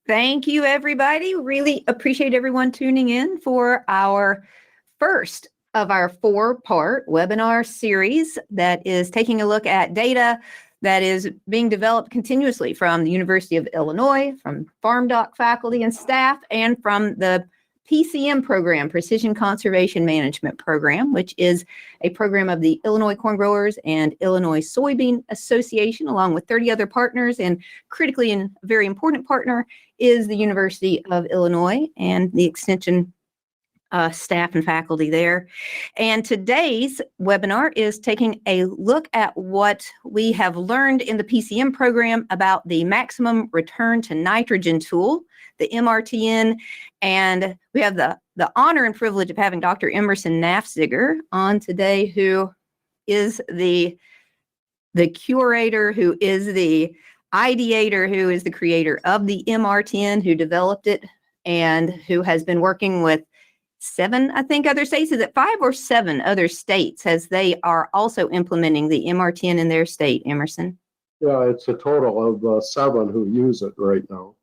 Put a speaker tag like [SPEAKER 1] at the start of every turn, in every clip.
[SPEAKER 1] Thank you, everybody. Really appreciate everyone tuning in for our first of our 4-part webinar series that is taking a look at data that is being developed continuously from the University of Illinois, from farmdoc faculty and staff, and from the PCM program, Precision Conservation Management Program, which is a program of the Illinois Corn Growers and Illinois Soybean Association, along with 30 other partners. And critically, and a very important partner is the University of Illinois and the extension staff and faculty there. And today's webinar is taking a look at what we have learned in the PCM program about the maximum return to nitrogen tool, the MRTN. And we have the honor and privilege of having Dr. Emerson Nafziger on today, who is the curator, who is the ideator, who is the creator of the MRTN, who developed it, and who has been working with 7, I think, other states. Is it 5 or 7 other states as they are also implementing the MRTN in their state, Emerson?
[SPEAKER 2] Yeah, it's a total of 7 who use it right now.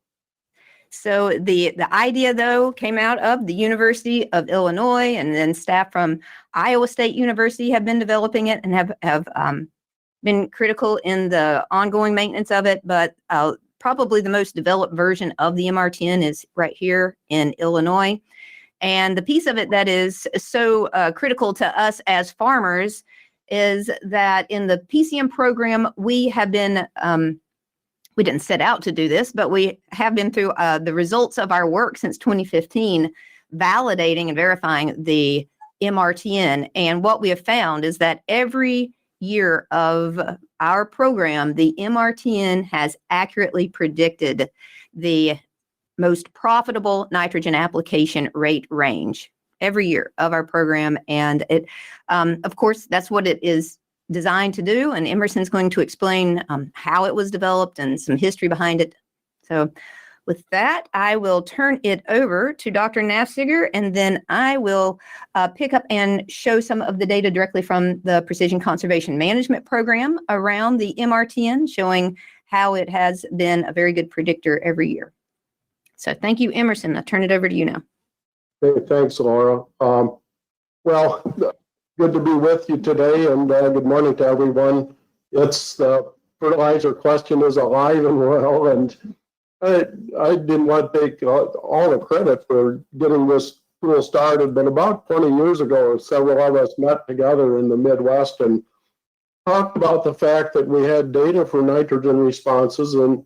[SPEAKER 1] So the idea, though, came out of the University of Illinois, and then staff from Iowa State University have been developing it and have been critical in the ongoing maintenance of it. But probably the most developed version of the MRTN is right here in Illinois. And the piece of it that is so critical to us as farmers is that in the PCM program, we have been, we didn't set out to do this, but we have been through the results of our work since 2015, validating and verifying the MRTN. And what we have found is that every year of our program, the MRTN has accurately predicted the most profitable nitrogen application rate range every year of our program. And it, of course, that's what it is designed to do. And Emerson's going to explain how it was developed and some history behind it. So with that, I will turn it over to Dr. Nafziger, and then I will pick up and show some of the data directly from the Precision Conservation Management Program around the MRTN, showing how it has been a very good predictor every year. So thank you, Emerson. I'll turn it over to you now.
[SPEAKER 2] Hey, thanks, Laura. Well, good to be with you today, and good morning to everyone. It's the fertilizer question is alive and well, and I didn't want to take all the credit for getting this tool started, but about 20 years ago, several of us met together in the Midwest and talked about the fact that we had data for nitrogen responses, and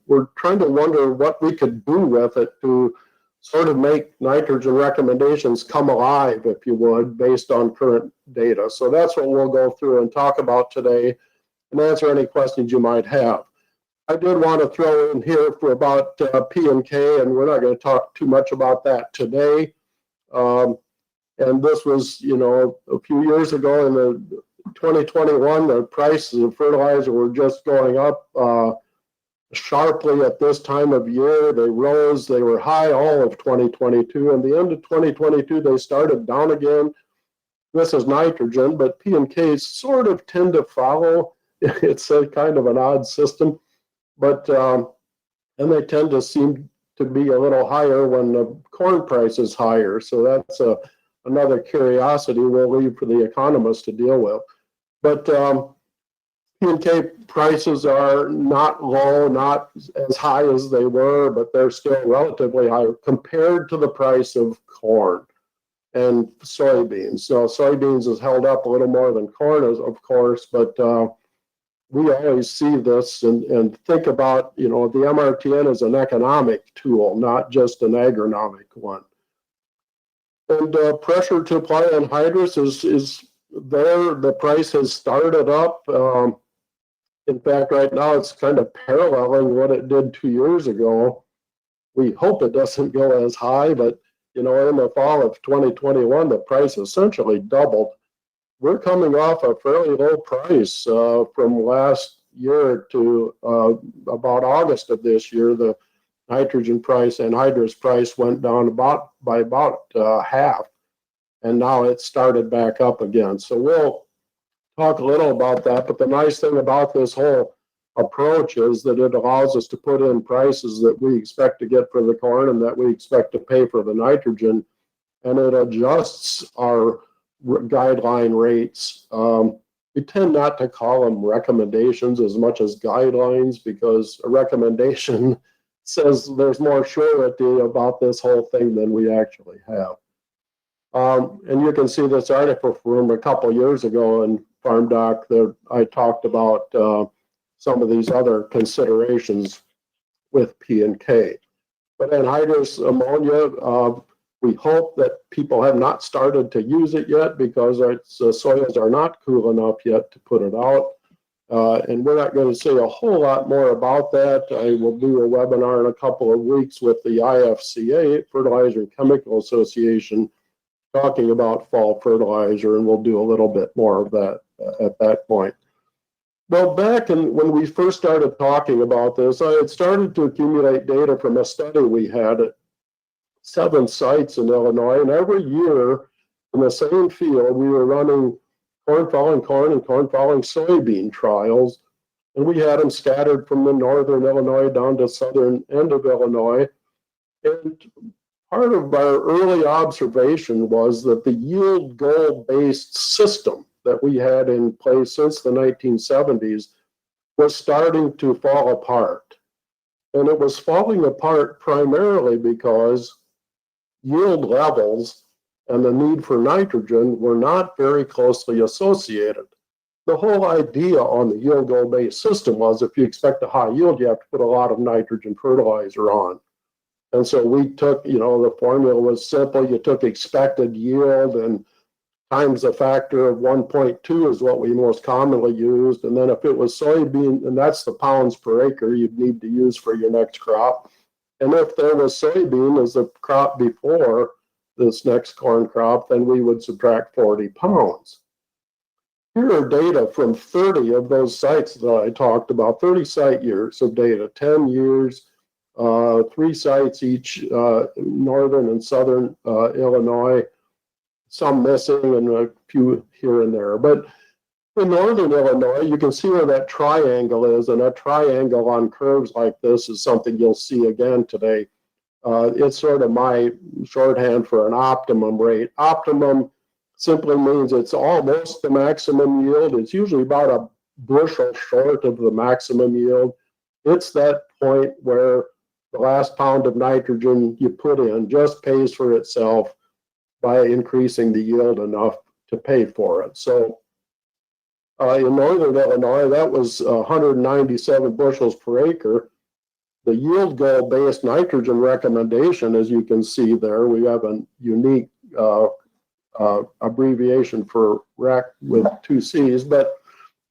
[SPEAKER 2] we're trying to wonder what we could do with it to sort of make nitrogen recommendations come alive, if you would, based on current data. So that's what we'll go through and talk about today and answer any questions you might have. I did want to throw in here for about P and K, and we're not going to talk too much about that today. And this was, you know, a few years ago in the 2021, the prices of fertilizer were just going up sharply at this time of year. They rose, they were high all of 2022. And the end of 2022, they started down again. This is nitrogen, but P and K sort of tend to follow. It's a kind of an odd system, but and they tend to seem to be a little higher when the corn price is higher. So that's another curiosity we'll leave for the economists to deal with. But P and K prices are not low, not as high as they were, but they're still relatively high compared to the price of corn and soybeans. So soybeans is held up a little more than corn, of course, but we always see this and think about, you know, the MRTN as an economic tool, not just an agronomic one. And pressure to apply anhydrous is there. The price has started up. In fact, right now it's kind of paralleling what it did 2 years ago. We hope it doesn't go as high, but you know, in the fall of 2021, the price essentially doubled. We're coming off a fairly low price from last year to about August of this year. The nitrogen price and anhydrous price went down by about half, and now it started back up again. So we'll talk a little about that. But the nice thing about this whole approach is that it allows us to put in prices that we expect to get for the corn and that we expect to pay for the nitrogen, and it adjusts our guideline rates. We tend not to call them recommendations as much as guidelines, because a recommendation says there's more surety about this whole thing than we actually have. And you can see this article from a couple years ago in FarmDoc that I talked about some of these other considerations with P and K. But anhydrous ammonia, we hope that people have not started to use it yet because the soils are not cool enough yet to put it out. And we're not going to say a whole lot more about that. I will do a webinar in a couple of weeks with the IFCA, Fertilizer and Chemical Association, talking about fall fertilizer, and we'll do a little bit more of that at that point. Well, back when we first started talking about this, I had started to accumulate data from a study we had at 7 sites in Illinois, and every year in the same field, we were running corn fouling corn and corn fouling soybean trials, and we had them scattered from the northern Illinois down to southern end of Illinois. And part of our early observation was that the yield goal-based system that we had in place since the 1970s was starting to fall apart. And it was falling apart primarily because yield levels and the need for nitrogen were not very closely associated. The whole idea on the yield goal-based system was if you expect a high yield, you have to put a lot of nitrogen fertilizer on. And so we took, the formula was simple. You took expected yield and times a factor of 1.2 is what we most commonly used. And then if it was soybean, and that's the pounds per acre you'd need to use for your next crop. And if there was soybean as the crop before this next corn crop, then we would subtract 40 pounds. Here are data from 30 of those sites that I talked about, 30 site years of data, 10 years, 3 sites each, northern and southern Illinois, some missing and a few here and there. But in northern Illinois, you can see where that triangle is, and a triangle on curves like this is something you'll see again today. It's sort of my shorthand for an optimum rate. Optimum simply means it's almost the maximum yield. It's usually about a bushel short of the maximum yield. It's that point where the last pound of nitrogen you put in just pays for itself by increasing the yield enough to pay for it. So in northern Illinois, that was 197 bushels per acre. The yield goal-based nitrogen recommendation, as you can see there, we have a unique abbreviation for REC with 2 C's, but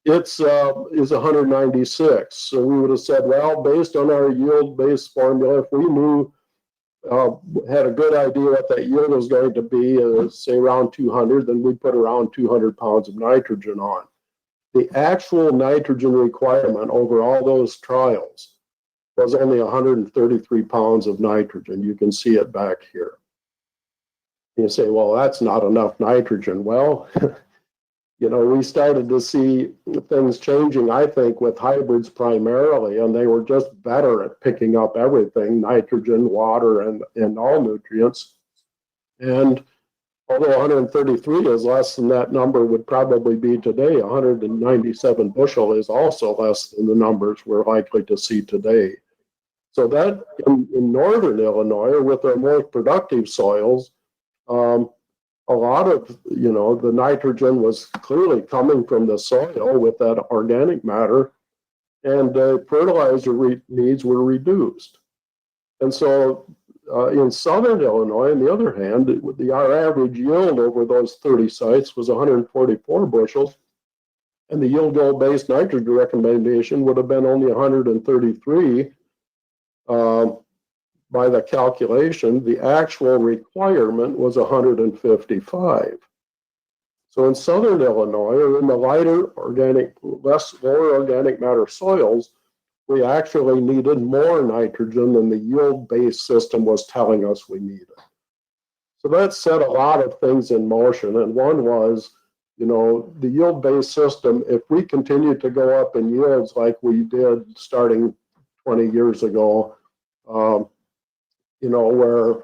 [SPEAKER 2] it's is 196. So we would have said, well, based on our yield-based formula, if we knew, had a good idea what that yield was going to be, say around 200, then we'd put around 200 pounds of nitrogen on. The actual nitrogen requirement over all those trials was only 133 pounds of nitrogen. You can see it back here. You say, well, that's not enough nitrogen. Well, we started to see things changing, I think, with hybrids primarily, and they were just better at picking up everything, nitrogen, water, and all nutrients. And although 133 is less than that number would probably be today, 197 bushel is also less than the numbers we're likely to see today. So that in northern Illinois, with our more productive soils, a lot of, the nitrogen was clearly coming from the soil with that organic matter, and fertilizer needs were reduced. And so in southern Illinois, on the other hand, our average yield over those 30 sites was 144 bushels, and the yield goal-based nitrogen recommendation would have been only 133 by the calculation. The actual requirement was 155. So in southern Illinois, or in the lighter organic, lower organic matter soils, we actually needed more nitrogen than the yield-based system was telling us we needed. So that set a lot of things in motion, and one was, the yield-based system, if we continue to go up in yields like we did starting 20 years ago, where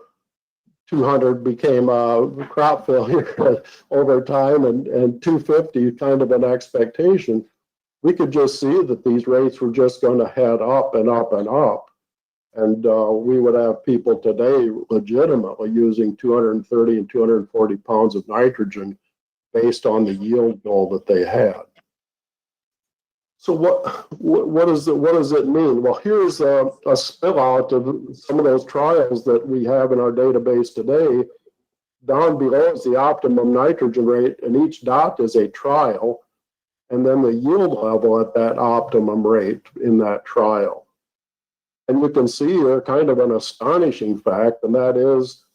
[SPEAKER 2] 200 became a crop failure over time and 250 kind of an expectation, we could just see that these rates were just going to head up and up and up. And we would have people today legitimately using 230 and 240 pounds of nitrogen based on the yield goal that they had. So what does it mean? Well, here's a spill out of some of those trials that we have in our database today. Down below is the optimum nitrogen rate, and each dot is a trial, and then the yield level at that optimum rate in that trial. And you can see here kind of an astonishing fact, and that is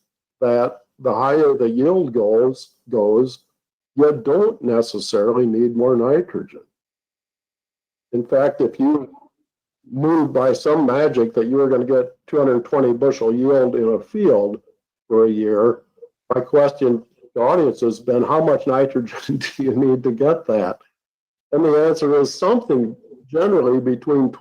[SPEAKER 2] that the higher the yield goes, you don't necessarily need more nitrogen. In fact, if you move by some magic that you were going to get 220 bushel yield in a field for a year, my question to the audience has been, how much nitrogen do you need to get that? And the answer is something generally between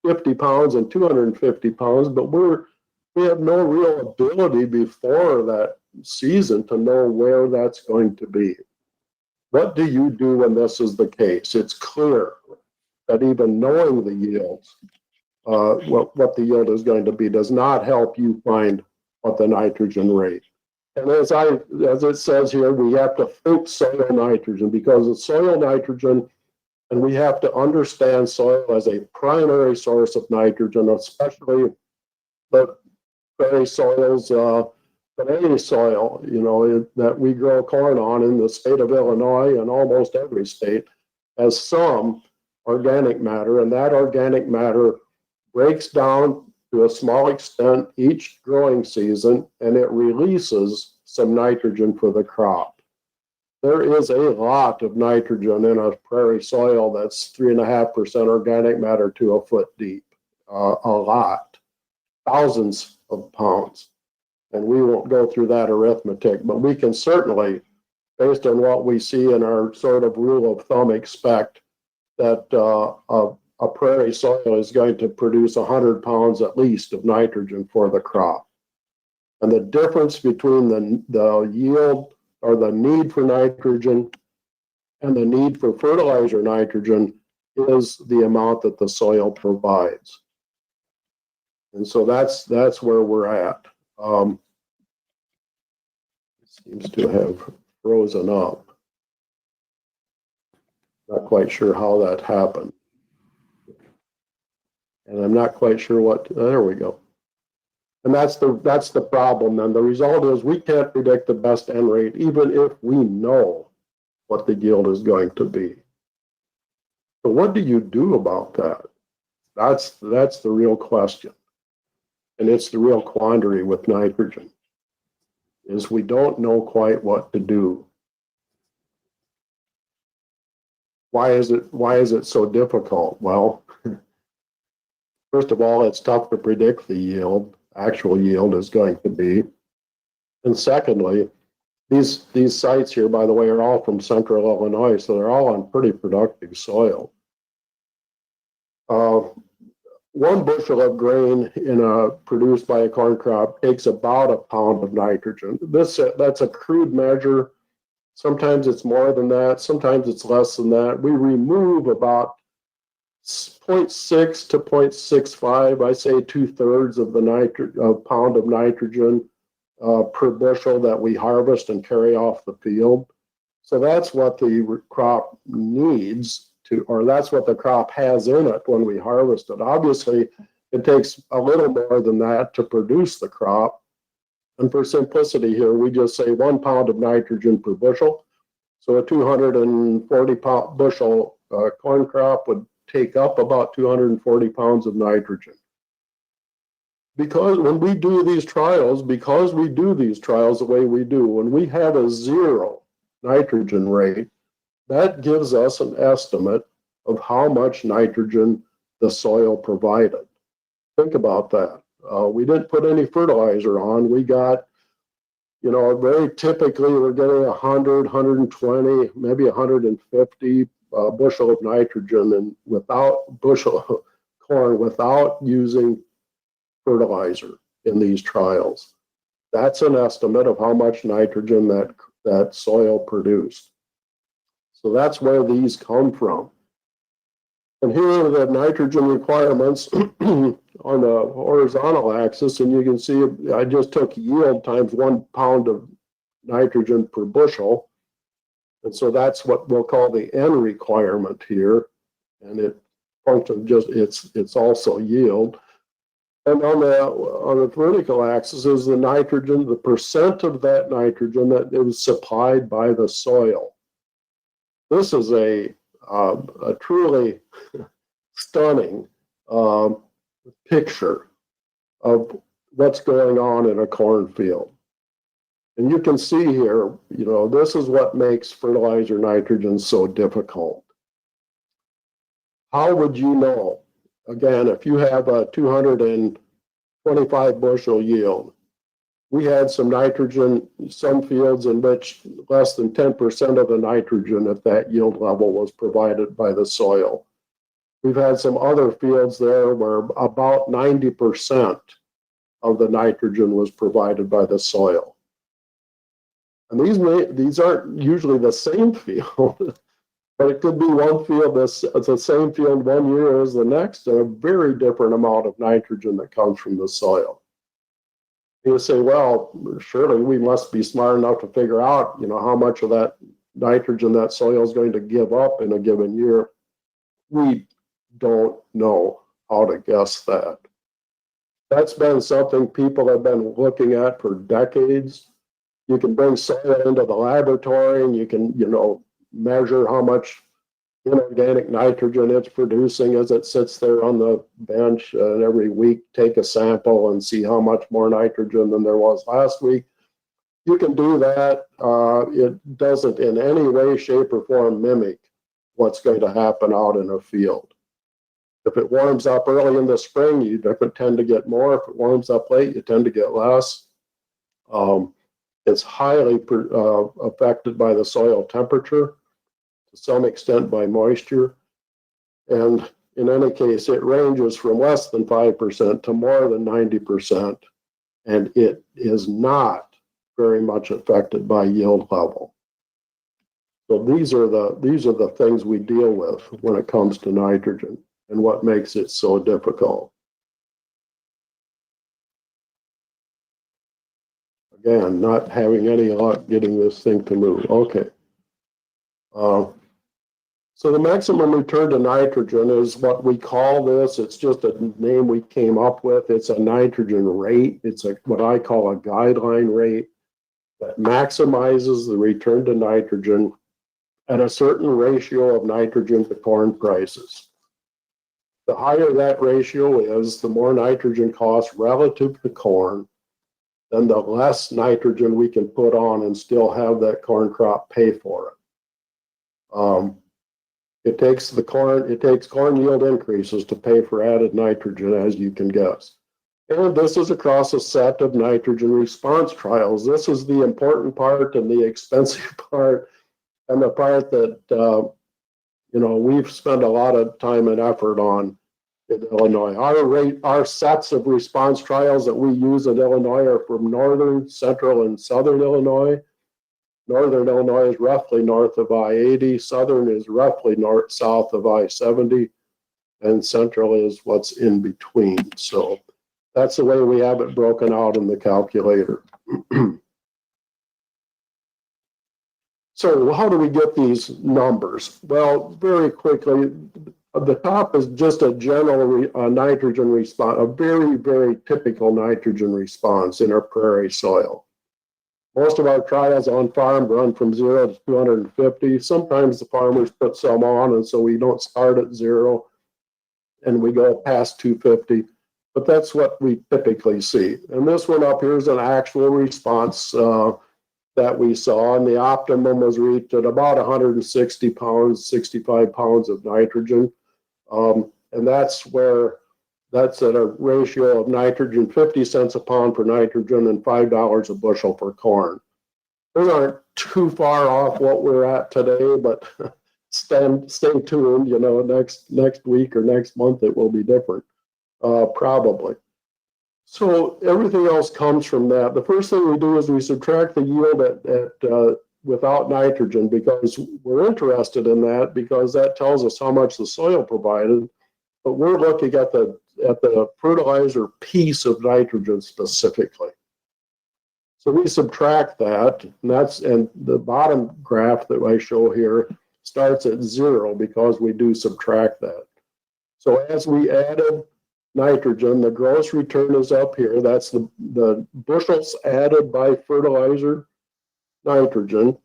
[SPEAKER 2] 50 pounds and 250 pounds, but we have no real ability before that season to know where that's going to be. What do you do when this is the case? It's clear that even knowing the yields, what the yield is going to be, does not help you find what the nitrogen rate. And as it says here, we have to think soil nitrogen because it's soil nitrogen, and we have to understand soil as a primary source of nitrogen, especially the prairie soils, any soil, that we grow corn on in the state of Illinois and almost every state has some organic matter, and that organic matter breaks down to a small extent each growing season, and it releases some nitrogen for the crop. There is a lot of nitrogen in a prairie soil that's 3.5% organic matter to a foot deep. A lot, thousands of pounds. And we won't go through that arithmetic, but we can certainly, based on what we see in our sort of rule of thumb, expect that a prairie soil is going to produce 100 pounds at least of nitrogen for the crop. And the difference between the yield or the need for nitrogen and the need for fertilizer nitrogen is the amount that the soil provides. And so that's where we're at. It seems to have frozen up. Not quite sure how that happened. And I'm not quite sure there we go. And that's the problem. And the result is we can't predict the best end rate, even if we know what the yield is going to be. So what do you do about that? That's the real question. And it's the real quandary with nitrogen, is we don't know quite what to do. Why is it so difficult? Well, first of all, it's tough to predict the actual yield is going to be. And secondly, these sites here, by the way, are all from central Illinois, so they're all on pretty productive soil. 1 bushel of grain produced by a corn crop takes about a pound of nitrogen. That's a crude measure. Sometimes it's more than that. Sometimes it's less than that. We remove about 0.6 to 0.65, I say 2/3 of the pound of nitrogen per bushel that we harvest and carry off the field. So that's what the crop needs or that's what the crop has in it when we harvest it. Obviously, it takes a little more than that to produce the crop. And for simplicity here, we just say 1 pound of nitrogen per bushel. So a 240 bushel corn crop would take up about 240 pounds of nitrogen. Because when we do these trials, the way we do, when we have a 0 nitrogen rate, that gives us an estimate of how much nitrogen the soil provided. Think about that. We didn't put any fertilizer on. We got very typically we're getting 100, 120, maybe 150 bushel of nitrogen and bushel corn without using fertilizer in these trials. That's an estimate of how much nitrogen that soil produced. So that's where these come from. And here are the nitrogen requirements on the horizontal axis, and you can see I just took yield times 1 pound of nitrogen per bushel. And so that's what we'll call the N requirement here. And it functions it's also yield. And on the vertical axis is the nitrogen, the percent of that nitrogen that is supplied by the soil. This is a truly stunning picture of what's going on in a cornfield. And you can see here, this is what makes fertilizer nitrogen so difficult. How would you know? Again, if you have a 225 bushel yield, we had some nitrogen, some fields in which less than 10% of the nitrogen at that yield level was provided by the soil. We've had some other fields there where about 90% of the nitrogen was provided by the soil. And these aren't usually the same field, but it could be one field that's the same field 1 year as the next, and a very different amount of nitrogen that comes from the soil. You say, well, surely we must be smart enough to figure out, how much of that nitrogen that soil is going to give up in a given year. We don't know how to guess that. That's been something people have been looking at for decades. You can bring soil into the laboratory and you can, measure how much inorganic nitrogen it's producing as it sits there on the bench, and every week take a sample and see how much more nitrogen than there was last week. You can do that. It doesn't in any way, shape, or form mimic what's going to happen out in a field. If it warms up early in the spring, you tend to get more. If it warms up late, you tend to get less. It's highly affected by the soil temperature, to some extent by moisture. And in any case, it ranges from less than 5% to more than 90%. And it is not very much affected by yield level. So these are the things we deal with when it comes to nitrogen and what makes it so difficult. Again, not having any luck getting this thing to move. Okay. So the maximum return to nitrogen is what we call this. It's just a name we came up with. It's a nitrogen rate. It's what I call a guideline rate that maximizes the return to nitrogen at a certain ratio of nitrogen to corn prices. The higher that ratio is, the more nitrogen costs relative to corn, then the less nitrogen we can put on and still have that corn crop pay for it. It takes corn yield increases to pay for added nitrogen, as you can guess. And this is across a set of nitrogen response trials. This is the important part and the expensive part, and the part that we've spent a lot of time and effort on in Illinois. Our sets of response trials that we use in Illinois are from northern, central, and southern Illinois. Northern Illinois is roughly north of I-80. Southern is roughly south of I-70. And central is what's in between. So that's the way we have it broken out in the calculator. So how do we get these numbers? Well, very quickly, the top is just a general nitrogen response, a very, very typical nitrogen response in our prairie soil. Most of our trials on farm run from 0 to 250. Sometimes the farmers put some on, and so we don't start at 0 and we go past 250. But that's what we typically see. And this one up here is an actual response that we saw, and the optimum was reached at about 160 pounds, 65 pounds of nitrogen. And that's where That's at a ratio of nitrogen, 50 cents a pound for nitrogen and $5 a bushel for corn. Those aren't too far off what we're at today, but stay tuned. You know, next week or next month it will be different, probably. So everything else comes from that. The first thing we do is we subtract the yield at without nitrogen, because we're interested in that, because that tells us how much the soil provided. But we're looking at the fertilizer piece of nitrogen specifically. So we subtract that, and the bottom graph that I show here starts at 0 because we do subtract that. So as we added nitrogen, the gross return is up here. That's the bushels added by fertilizer nitrogen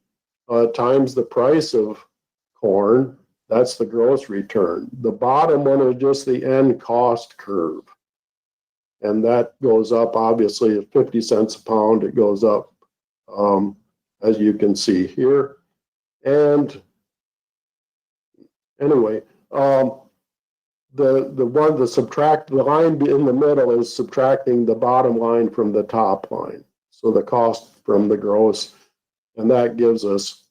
[SPEAKER 2] times the price of corn. That's the gross return. The bottom one is just the end cost curve. And that goes up, obviously, at 50 cents a pound. It goes up, as you can see here. And anyway, the line in the middle is subtracting the bottom line from the top line. So the cost from the gross, and that gives us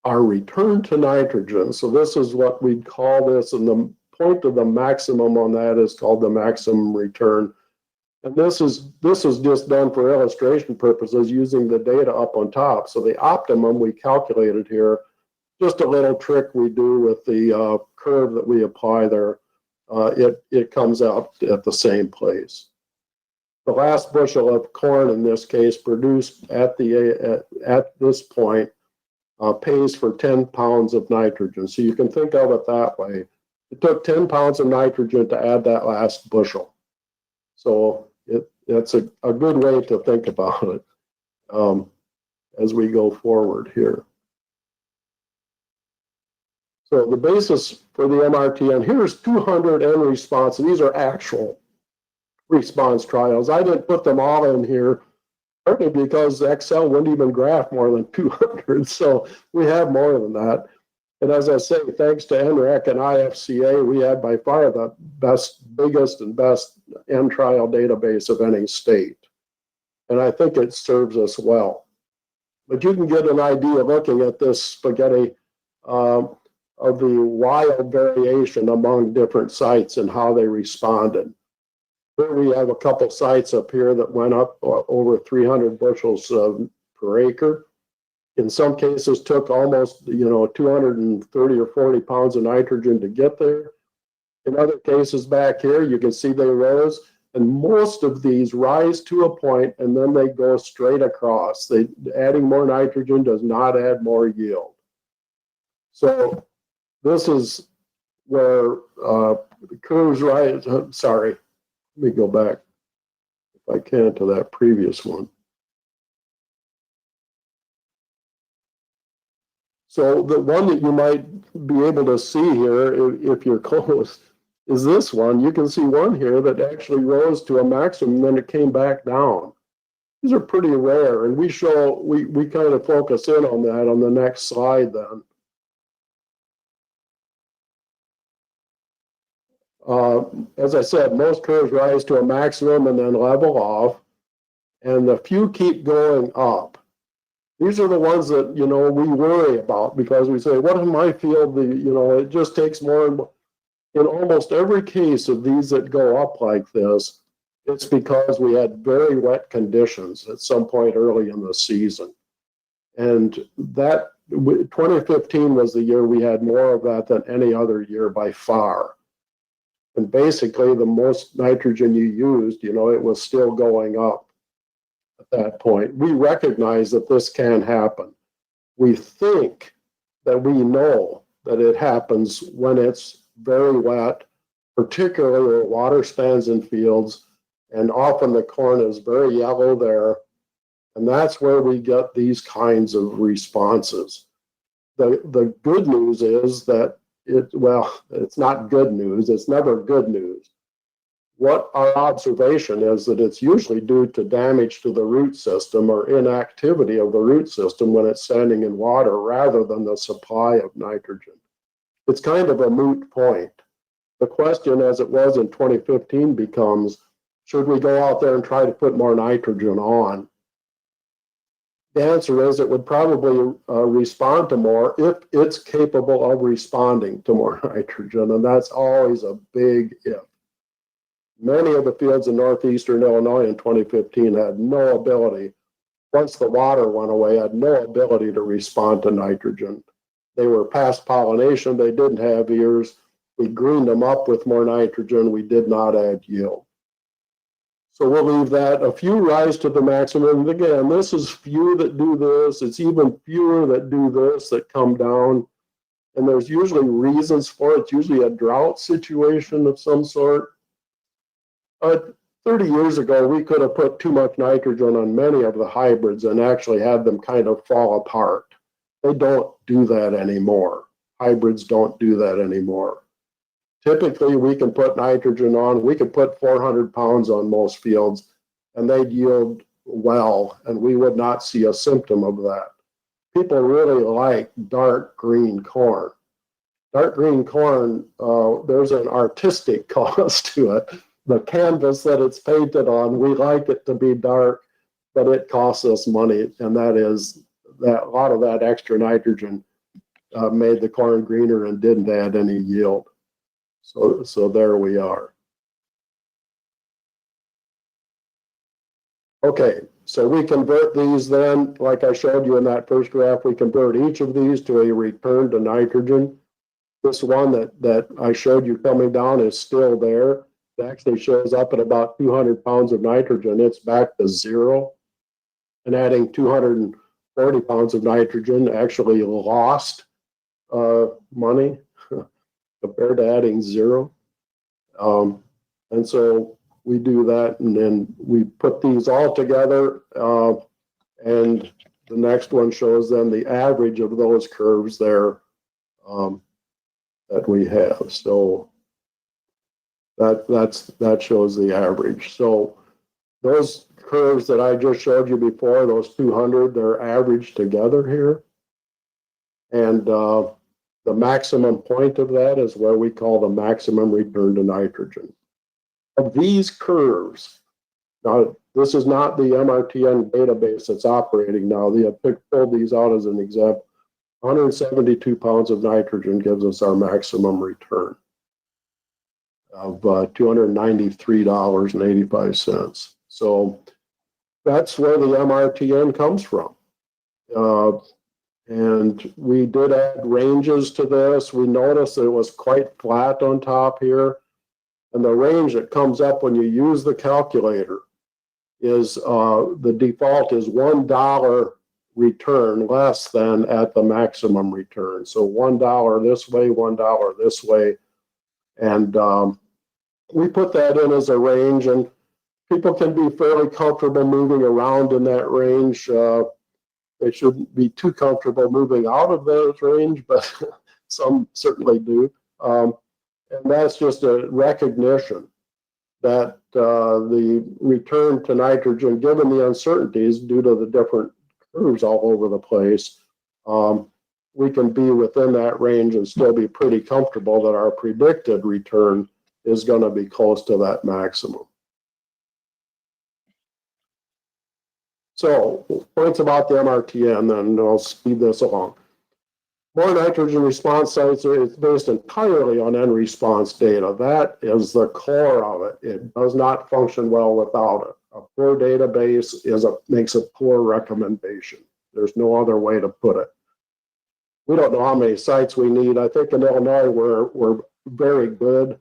[SPEAKER 2] our return to nitrogen. So this is what we'd call this, and the point of the maximum on that is called the maximum return. And this is just done for illustration purposes using the data up on top. So the optimum we calculated here, just a little trick we do with the curve that we apply there. It comes out at the same place. The last bushel of corn in this case produced at this point pays for 10 pounds of nitrogen. So you can think of it that way. It took 10 pounds of nitrogen to add that last bushel. So it's a good way to think about it as we go forward here. So the basis for the MRTN, here's 200 end response. These are actual response trials. I didn't put them all in here, partly because Excel wouldn't even graph more than 200. So we have more than that. And as I say, thanks to NREC and IFCA, we had by far the biggest and best end trial database of any state. And I think it serves us well. But you can get an idea looking at this spaghetti of the wild variation among different sites and how they responded. Here we have a couple sites up here that went up over 300 bushels per acre. In some cases took almost 230 or 40 pounds of nitrogen to get there. In other cases back here, you can see they rose, and most of these rise to a point and then they go straight across. Adding more nitrogen does not add more yield. So this is where the curves rise. Sorry, let me go back, if I can, to that previous one. So the one that you might be able to see here, if you're close, is this one. You can see one here that actually rose to a maximum, and then it came back down. These are pretty rare, and we kind of focus in on that on the next slide then. As I said, most curves rise to a maximum and then level off, and the few keep going up. These are the ones that, we worry about, because we say, what in my field, it just takes more and more. In almost every case of these that go up like this, it's because we had very wet conditions at some point early in the season. And that 2015 was the year we had more of that than any other year by far. And basically the most nitrogen you used, it was still going up. At that point, we recognize that this can happen. We think that we know that it happens when it's very wet, particularly where water stands in fields, and often the corn is very yellow there, and that's where we get these kinds of responses. The good news is that it's not good news. It's never good news. What our observation is that it's usually due to damage to the root system or inactivity of the root system when it's standing in water, rather than the supply of nitrogen. It's kind of a moot point. The question, as it was in 2015, becomes, should we go out there and try to put more nitrogen on? The answer is it would probably respond to more if it's capable of responding to more nitrogen, and that's always a big if. Many of the fields in northeastern Illinois in 2015 had no ability, once the water went away, had no ability to respond to nitrogen. They were past pollination, they didn't have ears. We greened them up with more nitrogen, we did not add yield. So we'll leave that. A few rise to the maximum. And again, this is few that do this. It's even fewer that do this, that come down. And there's usually reasons for it. It's usually a drought situation of some sort. 30 years ago, we could have put too much nitrogen on many of the hybrids and actually had them kind of fall apart. They don't do that anymore. Hybrids don't do that anymore. Typically, we can put nitrogen on, we could put 400 pounds on most fields, and they'd yield well, and we would not see a symptom of that. People really like dark green corn. Dark green corn, there's an artistic cost to it. The canvas that it's painted on, we like it to be dark, but it costs us money, and that is that a lot of that extra nitrogen made the corn greener and didn't add any yield. So there we are. Okay, so we convert these then, like I showed you in that first graph, we convert each of these to a return to nitrogen. This one that I showed you coming down is still there. It actually shows up at about 200 pounds of nitrogen. It's back to zero. And adding 240 pounds of nitrogen actually lost money compared to adding zero. And so we do that, and then we put these all together, and the next one shows then the average of those curves there that we have. So that shows the average. So those curves that I just showed you before, those 200, they're averaged together here. And the maximum point of that is where we call the maximum return to nitrogen. Of these curves, now this is not the MRTN database that's operating now. They have pulled these out as an example. 172 pounds of nitrogen gives us our maximum return of $293.85. So that's where the MRTN comes from. And we did add ranges to this. We noticed that it was quite flat on top here. And the range that comes up when you use the calculator is the default is $1 return less than at the maximum return. So $1 this way, $1 this way. And we put that in as a range, and people can be fairly comfortable moving around in that range. They shouldn't be too comfortable moving out of that range, but some certainly do. And that's just a recognition that the return to nitrogen, given the uncertainties due to the different curves all over the place, we can be within that range and still be pretty comfortable that our predicted return is going to be close to that maximum. So, points about the MRTN, then I'll speed this along. More nitrogen response sites is based entirely on end response data. That is the core of it. It does not function well without it. A poor database makes a poor recommendation. There's no other way to put it. We don't know how many sites we need. I think in Illinois we're very good.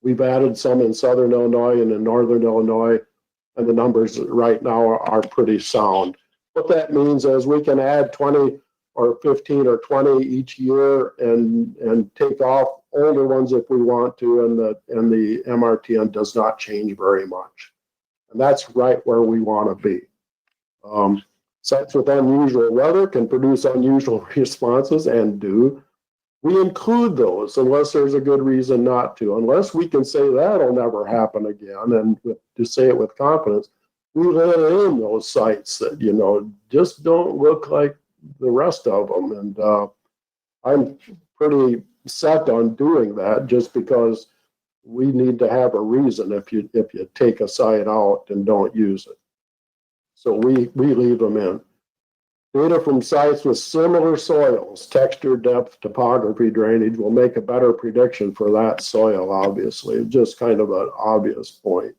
[SPEAKER 2] We've added some in southern Illinois and in northern Illinois, and the numbers right now are pretty sound. What that means is we can add 20 or 15 or 20 each year and take off older ones if we want to, and the MRTN does not change very much. And that's right where we want to be. Sites with unusual weather can produce unusual responses, and do. We include those unless there's a good reason not to. Unless we can say that'll never happen again, and to say it with confidence, we let in those sites that, just don't look like the rest of them. And I'm pretty set on doing that just because we need to have a reason if you take a site out and don't use it. So we leave them in. Data from sites with similar soils, texture, depth, topography, drainage will make a better prediction for that soil, obviously. It's just kind of an obvious point.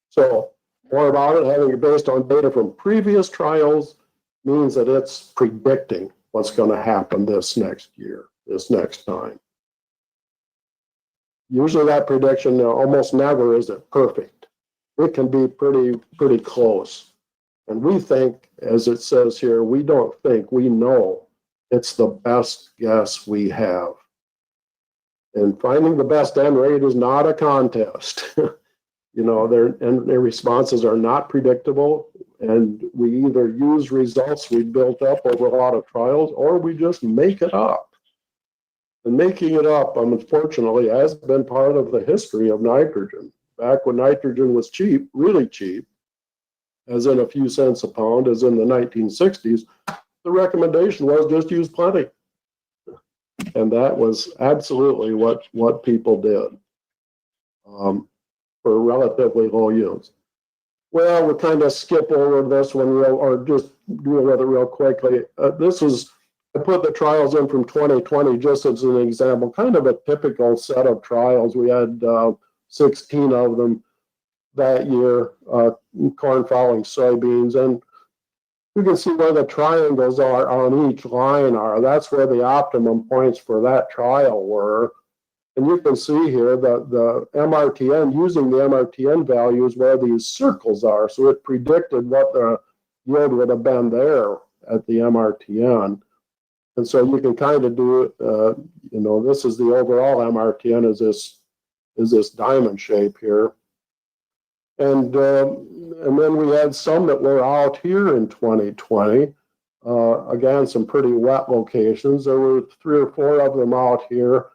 [SPEAKER 2] So more about it, having it based on data from previous trials means that it's predicting what's going to happen this next year, this next time. Usually that prediction almost never is it perfect. It can be pretty close. And we think, as it says here, we don't think, we know it's the best guess we have. And finding the best end rate is not a contest. Their responses are not predictable, and we either use results we built up over a lot of trials, or we just make it up. And making it up, unfortunately, has been part of the history of nitrogen. Back when nitrogen was cheap, really cheap, as in a few cents a pound, as in the 1960s, the recommendation was just use plenty. And that was absolutely what people did. For relatively low yields. Well, we'll kind of skip over this one or just deal with it real quickly. I put the trials in from 2020 just as an example, kind of a typical set of trials. We had 16 of them that year, corn following soybeans. And you can see where the triangles are on each line are. That's where the optimum points for that trial were. And you can see here that the MRTN, using the MRTN values where these circles are. So it predicted what the yield would have been there at the MRTN. And so you can kind of do it, this is the overall MRTN is this diamond shape here. And then we had some that were out here in 2020. Again, some pretty wet locations. There were 3 or 4 of them out here.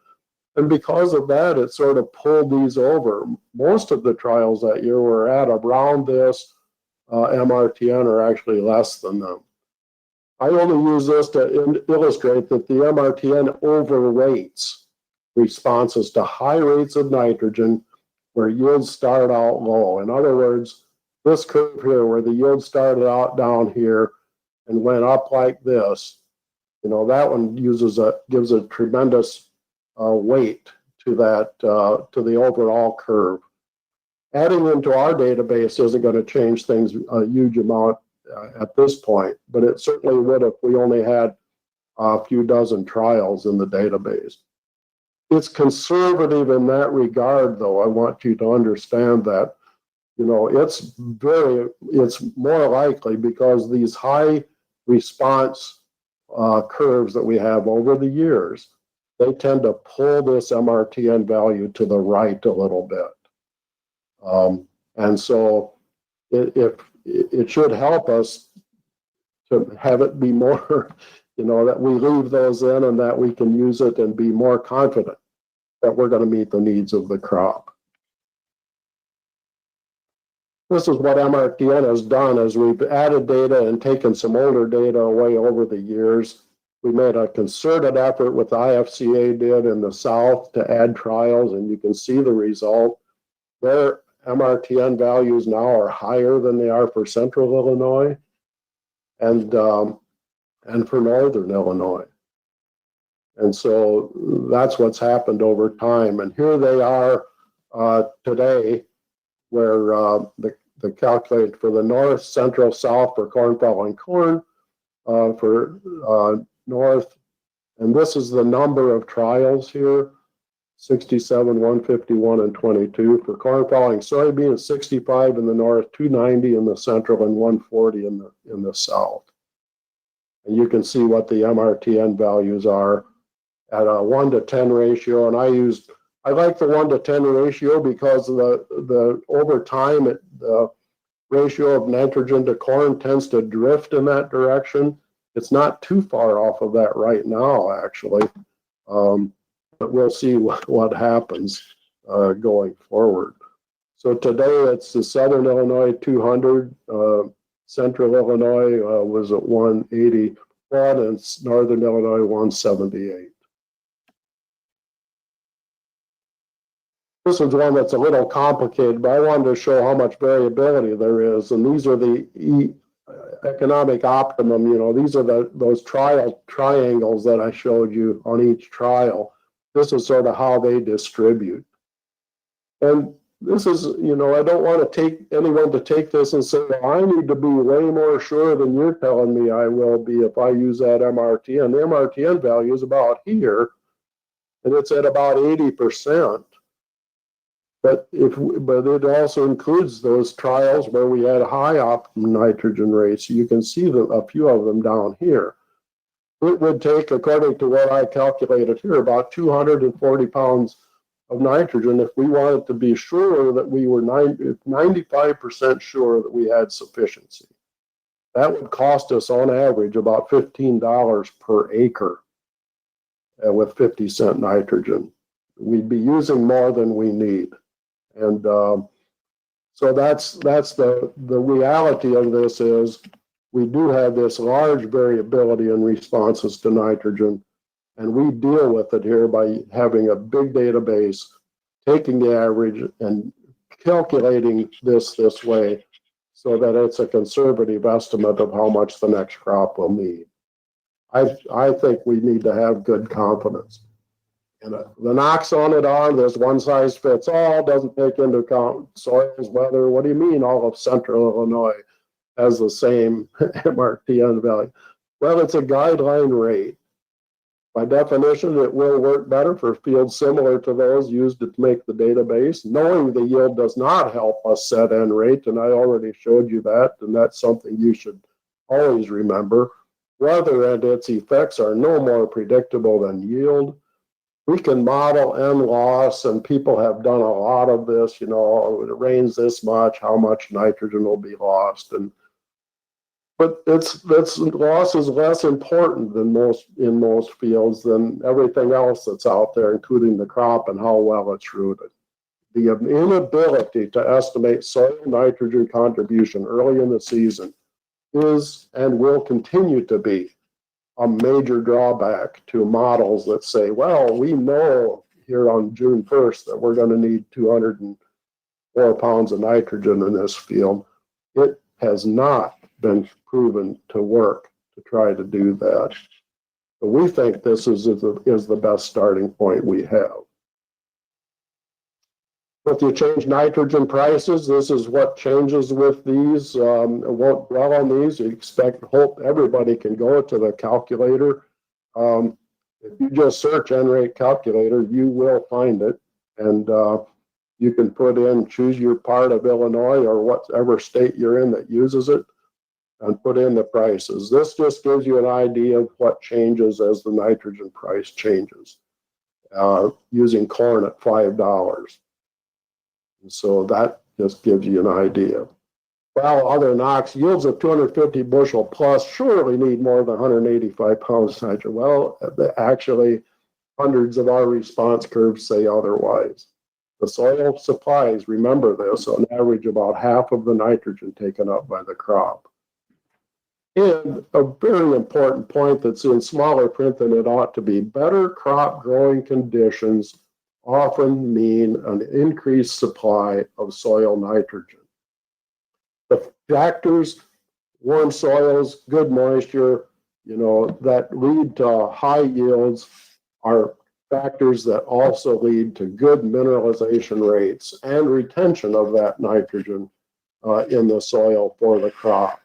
[SPEAKER 2] And because of that, it sort of pulled these over. Most of the trials that year were at around this MRTN, or actually less than them. I only use this to illustrate that the MRTN overweights responses to high rates of nitrogen where yields start out low. In other words, this curve here where the yield started out down here and went up like this, that one gives a tremendous weight to that to the overall curve. Adding into our database isn't going to change things a huge amount at this point, but it certainly would if we only had a few dozen trials in the database. It's conservative in that regard, though. I want you to understand that, it's more likely because these high response curves that we have over the years, they tend to pull this MRTN value to the right a little bit. And so it should help us to have it be more, that we leave those in and that we can use it and be more confident that we're going to meet the needs of the crop. This is what MRTN has done as we've added data and taken some older data away over the years. We made a concerted effort with the IFCA did in the South to add trials, and you can see the result. Their MRTN values now are higher than they are for Central Illinois and for Northern Illinois. And so that's what's happened over time. And here they are today, where the calculate for the North, Central, South for corn following corn, for North, and this is the number of trials here, 67, 151, and 22. For corn following soybean, 65 in the North, 290 in the Central, and 140 in the South. And you can see what the MRTN values are at a 1-to-10 ratio. And I like the 1-to-10 ratio because the over time, the ratio of nitrogen to corn tends to drift in that direction. It's not too far off of that right now, actually. But we'll see what happens going forward. So today it's the Southern Illinois 200, Central Illinois was at 180, 1, and Northern Illinois 178. This is one that's a little complicated, but I wanted to show how much variability there is. And these are the economic optimum. You know, these are those trial triangles that I showed you on each trial. This is sort of how they distribute. And this is, you know, I don't want to take anyone to take this and say, well, I need to be way more sure than you're telling me I will be if I use that MRTN. The MRTN value is about here, and it's at about 80%. But it also includes those trials where we had high optimum nitrogen rates. You can see a few of them down here. It would take, according to what I calculated here, about 240 pounds of nitrogen if we wanted to be sure that we were 95% sure that we had sufficiency. That would cost us on average about $15 per acre with 50-cent nitrogen. We'd be using more than we need. And so that's the reality of this is we do have this large variability in responses to nitrogen, and we deal with it here by having a big database, taking the average and calculating this way so that it's a conservative estimate of how much the next crop will need. I think we need to have good confidence. And the knocks on it are there's one size fits all, doesn't take into account soils, weather. What do you mean all of central Illinois has the same MRTN value? Well, it's a guideline rate. By definition, it will work better for fields similar to those used to make the database. Knowing the yield does not help us set N rate, and I already showed you that, and that's something you should always remember. Weather and its effects are no more predictable than yield. We can model N loss, and people have done a lot of this. You know, it rains this much, how much nitrogen will be lost, but it's loss is less important than in most fields than everything else that's out there, including the crop and how well it's rooted. The inability to estimate soil nitrogen contribution early in the season is and will continue to be a major drawback to models that say, well, we know here on June 1st that we're going to need 204 pounds of nitrogen in this field. It has not been proven to work to try to do that. But we think this is the best starting point we have. If you change nitrogen prices, this is what changes with these. I won't dwell on these. You hope everybody can go to the calculator. If you just search N-rate calculator, you will find it. And you can choose your part of Illinois or whatever state you're in that uses it and put in the prices. This just gives you an idea of what changes as the nitrogen price changes, using corn at $5. And so that just gives you an idea. Well, other knocks, yields of 250 bushel plus surely need more than 185 pounds of nitrogen. Well, actually, hundreds of our response curves say otherwise. The soil supplies, remember this, on average about half of the nitrogen taken up by the crop. And a very important point that's in smaller print than it ought to be, better crop growing conditions often mean an increased supply of soil nitrogen. The factors, warm soils, good moisture, that lead to high yields are factors that also lead to good mineralization rates and retention of that nitrogen in the soil for the crop.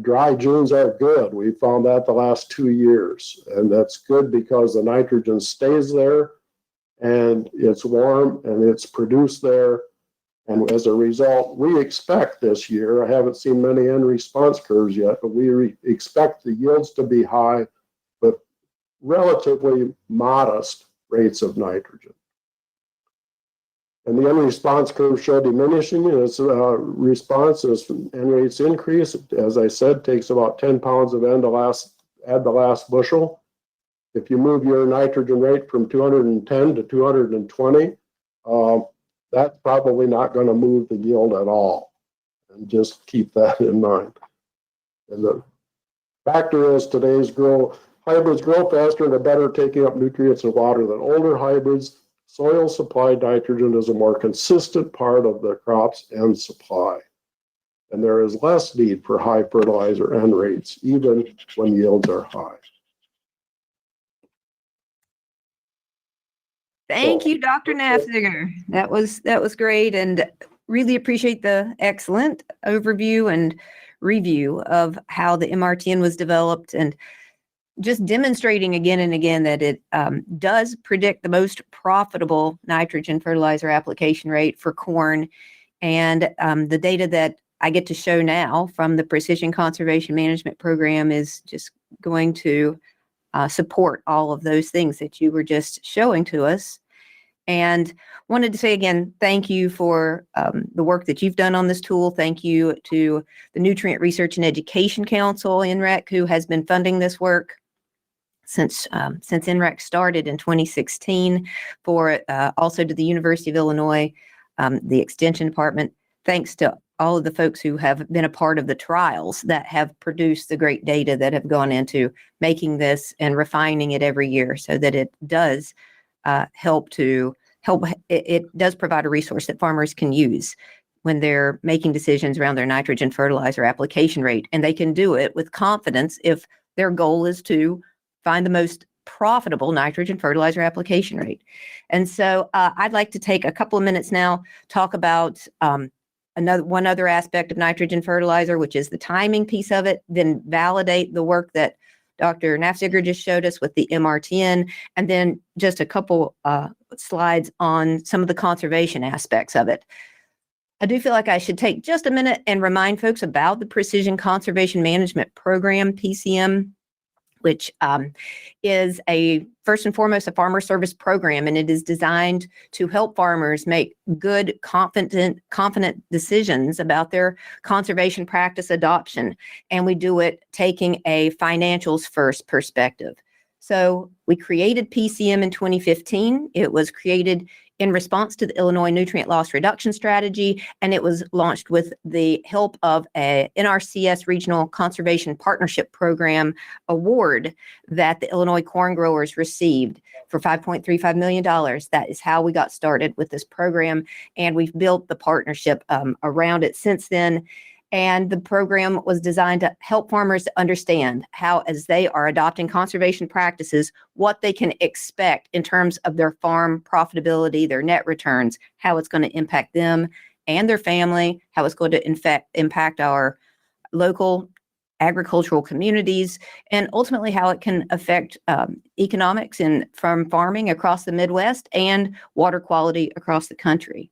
[SPEAKER 2] Dry Junes are good. We found that the last 2 years, and that's good because the nitrogen stays there and it's warm and it's produced there. And as a result, we expect this year, I haven't seen many end response curves yet, but we expect the yields to be high with relatively modest rates of nitrogen. And the end response curve show diminishing as response as N rates increase. As I said, takes about 10 pounds of N to add the last bushel. If you move your nitrogen rate from 210 to 220, that's probably not going to move the yield at all. And just keep that in mind. And Factor is today's hybrids grow faster and are better taking up nutrients and water than older hybrids. Soil supply nitrogen is a more consistent part of the crop's end supply. And there is less need for high fertilizer end rates, even when yields are high.
[SPEAKER 1] Thank you, Dr. Nafziger. That was great, and really appreciate the excellent overview and review of how the MRTN was developed, and just demonstrating again and again that it does predict the most profitable nitrogen fertilizer application rate for corn. And the data that I get to show now from the Precision Conservation Management Program is just going to support all of those things that you were just showing to us. And wanted to say again, thank you for the work that you've done on this tool. Thank you to the Nutrient Research and Education Council, NREC, who has been funding this work since NREC started in 2016, for also to the University of Illinois, the Extension Department. Thanks to all of the folks who have been a part of the trials that have produced the great data that have gone into making this and refining it every year so that it does it does provide a resource that farmers can use when they're making decisions around their nitrogen fertilizer application rate. And they can do it with confidence if their goal is to find the most profitable nitrogen fertilizer application rate. And so I'd like to take a couple of minutes now, talk about one other aspect of nitrogen fertilizer, which is the timing piece of it, then validate the work that Dr. Nafziger just showed us with the MRTN, and then just a couple slides on some of the conservation aspects of it. I do feel like I should take just a minute and remind folks about the Precision Conservation Management Program, PCM, which is first and foremost a farmer service program, and it is designed to help farmers make good, confident decisions about their conservation practice adoption. And we do it taking a financials first perspective. So we created PCM in 2015. It was created in response to the Illinois Nutrient Loss Reduction Strategy, and it was launched with the help of a NRCS Regional Conservation Partnership Program award that the Illinois corn growers received for $5.35 million. That is how we got started with this program, and we've built the partnership around it since then. And the program was designed to help farmers understand how, as they are adopting conservation practices, what they can expect in terms of their farm profitability, their net returns, how it's going to impact them and their family, how it's going to impact our local agricultural communities, and ultimately how it can affect economics from farming across the Midwest and water quality across the country.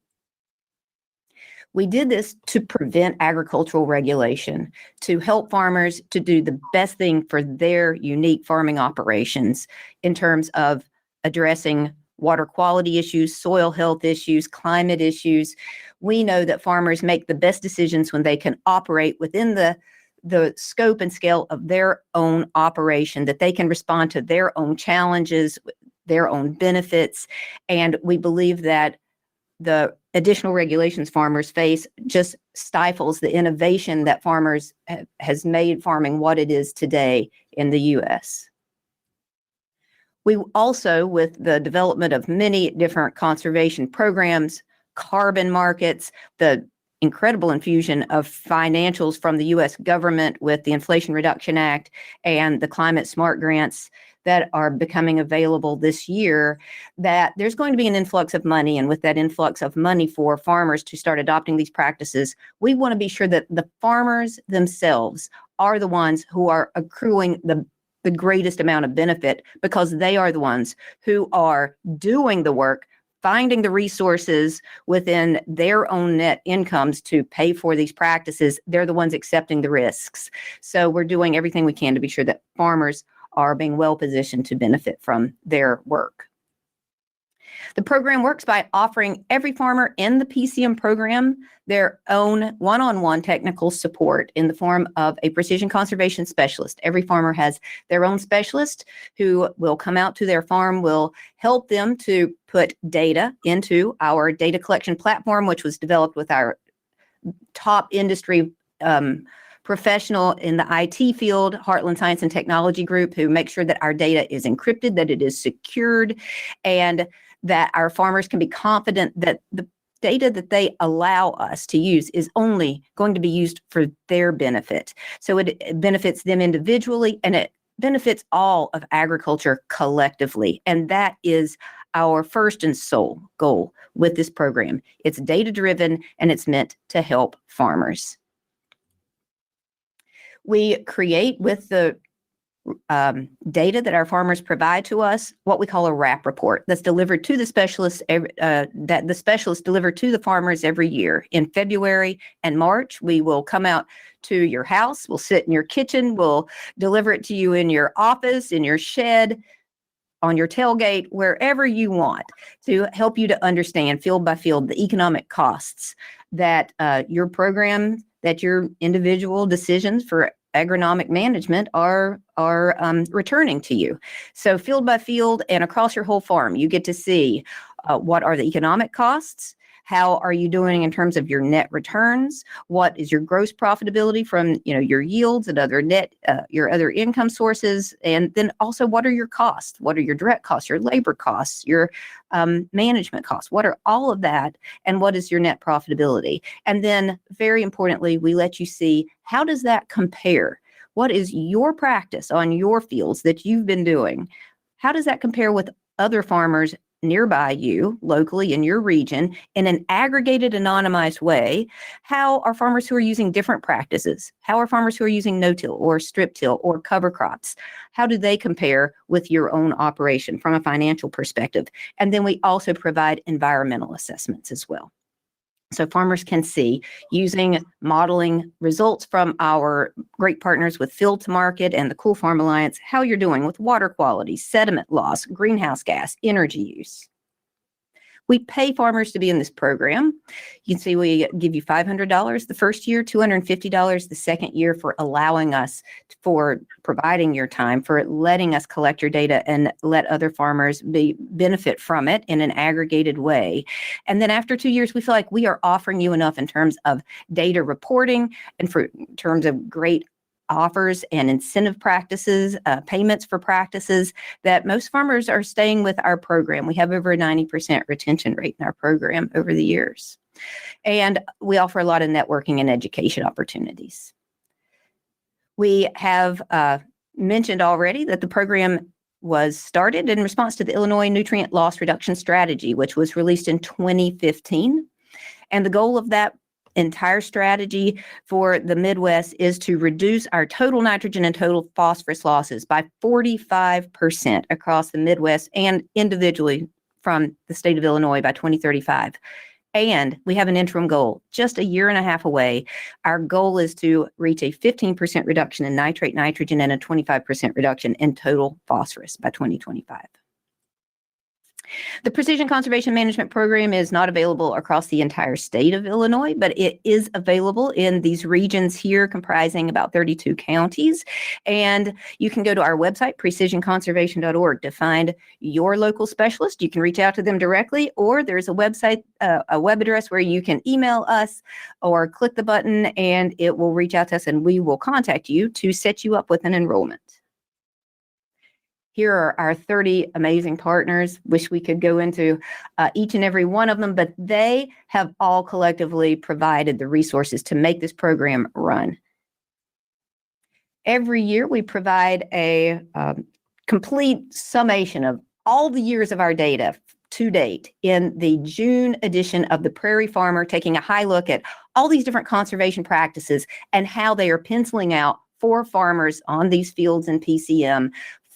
[SPEAKER 1] We did this to prevent agricultural regulation, to help farmers to do the best thing for their unique farming operations in terms of addressing water quality issues, soil health issues, climate issues. We know that farmers make the best decisions when they can operate within the scope and scale of their own operation, that they can respond to their own challenges, their own benefits. And we believe that the additional regulations farmers face just stifles the innovation that farmers has made farming what it is today in the U.S. We also, with the development of many different conservation programs, carbon markets, the incredible infusion of financials from the U.S. government with the Inflation Reduction Act and the Climate Smart grants that are becoming available this year, that there's going to be an influx of money. And with that influx of money for farmers to start adopting these practices, we want to be sure that the farmers themselves are the ones who are accruing the greatest amount of benefit, because they are the ones who are doing the work, finding the resources within their own net incomes to pay for these practices. They're the ones accepting the risks. So we're doing everything we can to be sure that farmers are being well positioned to benefit from their work. The program works by offering every farmer in the PCM program their own one-on-one technical support in the form of a precision conservation specialist. Every farmer has their own specialist who will come out to their farm, will help them to put data into our data collection platform, which was developed with our top industry professional in the IT field, Heartland Science and Technology Group, who make sure that our data is encrypted, that it is secured, and that our farmers can be confident that the data that they allow us to use is only going to be used for their benefit. So it benefits them individually, and it benefits all of agriculture collectively. And that is our first and sole goal with this program. It's data-driven, and it's meant to help farmers. We create with the data that our farmers provide to us what we call a RAP report that's delivered to the specialists, that the specialists deliver to the farmers every year. In February and March, we will come out to your house, we'll sit in your kitchen, we'll deliver it to you in your office, in your shed, on your tailgate, wherever you want, to help you to understand field by field the economic costs that your program, that your individual decisions for agronomic management are returning to you. So field by field and across your whole farm, you get to see what are the economic costs, how are you doing in terms of your net returns, what is your gross profitability from your yields and other your other income sources, and then also what are your costs, what are your direct costs, your labor costs, your management costs, what are all of that, and what is your net profitability. And then very importantly, we let you see how does that compare. What is your practice on your fields that you've been doing? How does that compare with other farmers nearby you, locally in your region, in an aggregated, anonymized way? How are farmers who are using different practices? How are farmers who are using no-till or strip-till or cover crops? How do they compare with your own operation from a financial perspective? And then we also provide environmental assessments as well. So farmers can see, using modeling results from our great partners with Field to Market and the Cool Farm Alliance, how you're doing with water quality, sediment loss, greenhouse gas, energy use. We pay farmers to be in this program. You can see we give you $500 the first year, $250 the second year for allowing us, for providing your time, for letting us collect your data and let other farmers benefit from it in an aggregated way. And then after 2 years, we feel like we are offering you enough in terms of data reporting and in terms of great offers and incentive practices, payments for practices, that most farmers are staying with our program. We have over a 90% retention rate in our program over the years. And we offer a lot of networking and education opportunities. We have mentioned already that the program was started in response to the Illinois Nutrient Loss Reduction Strategy, which was released in 2015. And the goal of that entire strategy for the Midwest is to reduce our total nitrogen and total phosphorus losses by 45% across the Midwest and individually from the state of Illinois by 2035. And we have an interim goal just a year and a half away. Our goal is to reach a 15% reduction in nitrate, nitrogen, and a 25% reduction in total phosphorus by 2025. The Precision Conservation Management Program is not available across the entire state of Illinois, but it is available in these regions here comprising about 32 counties. And you can go to our website, precisionconservation.org, to find your local specialist. You can reach out to them directly, or there's a website, a web address where you can email us or click the button and it will reach out to us and we will contact you to set you up with an enrollment. Here are our 30 amazing partners. Wish we could go into each and every one of them, but they have all collectively provided the resources to make this program run. Every year, we provide a complete summation of all the years of our data to date in the June edition of the Prairie Farmer, taking a high look at all these different conservation practices and how they are penciling out for farmers on these fields in PCM,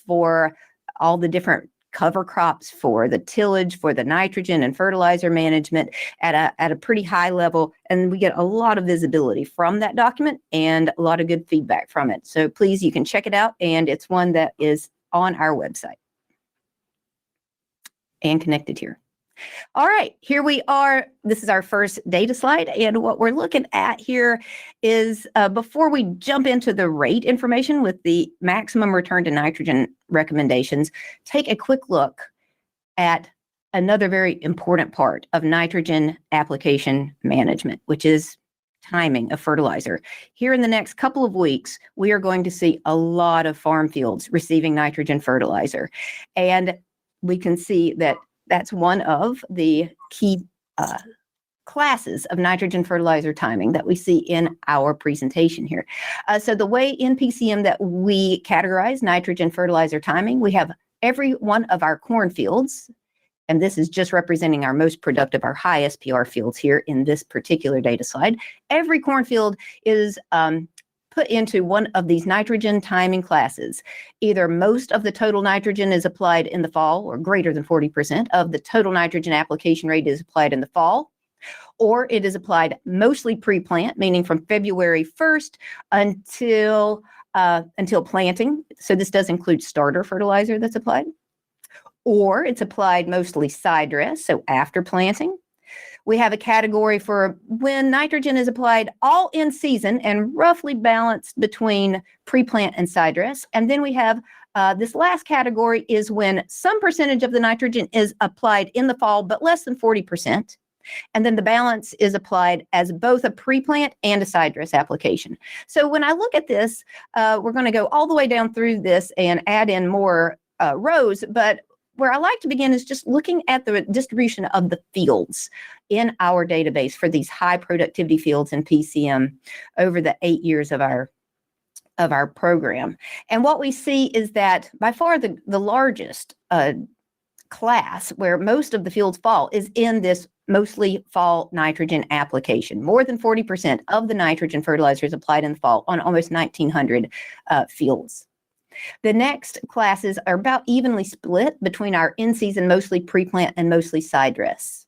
[SPEAKER 1] for all the different cover crops, for the tillage, for the nitrogen and fertilizer management at a pretty high level. And we get a lot of visibility from that document and a lot of good feedback from it. So please, you can check it out. And it's one that is on our website and connected here. All right, here we are. This is our first data slide. And what we're looking at here is before we jump into the rate information with the maximum return to nitrogen recommendations, take a quick look at another very important part of nitrogen application management, which is timing of fertilizer. Here in the next couple of weeks, we are going to see a lot of farm fields receiving nitrogen fertilizer. And we can see that that's one of the key classes of nitrogen fertilizer timing that we see in our presentation here. So the way in PCM that we categorize nitrogen fertilizer timing, we have every one of our cornfields, and this is just representing our most productive, our high SPR fields here in this particular data slide. Every cornfield is put into one of these nitrogen timing classes. Either most of the total nitrogen is applied in the fall, or greater than 40% of the total nitrogen application rate is applied in the fall, or it is applied mostly pre-plant, meaning from February 1st until planting. So this does include starter fertilizer that's applied. Or it's applied mostly side dress, so after planting. We have a category for when nitrogen is applied all in season and roughly balanced between pre-plant and side dress. And then we have this last category is when some percentage of the nitrogen is applied in the fall, but less than 40%. And then the balance is applied as both a pre-plant and a side dress application. So when I look at this, we're going to go all the way down through this and add in more rows. But where I like to begin is just looking at the distribution of the fields in our database for these high productivity fields in PCM over the 8 years of our program. And what we see is that by far the largest class where most of the fields fall is in this mostly fall nitrogen application. More than 40% of the nitrogen fertilizers applied in the fall on almost 1,900 fields. The next classes are about evenly split between our in-season mostly pre-plant and mostly side dress.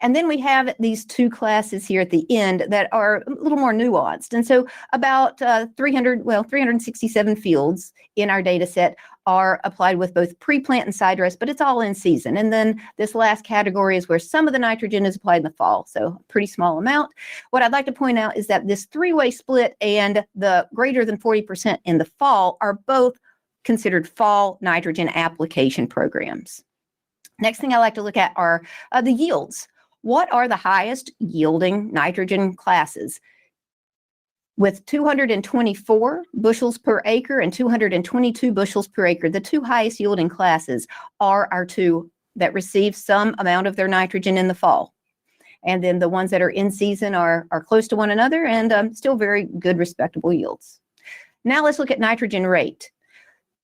[SPEAKER 1] And then we have these two classes here at the end that are a little more nuanced. And so about 367 fields in our data set are applied with both pre-plant and side dress, but it's all in season. And then this last category is where some of the nitrogen is applied in the fall, so a pretty small amount. What I'd like to point out is that this three-way split and the greater than 40% in the fall are both considered fall nitrogen application programs. Next thing I like to look at are the yields. What are the highest yielding nitrogen classes? With 224 bushels per acre and 222 bushels per acre, the two highest yielding classes are our two that receive some amount of their nitrogen in the fall. And then the ones that are in season are close to one another and still very good, respectable yields. Now let's look at nitrogen rate.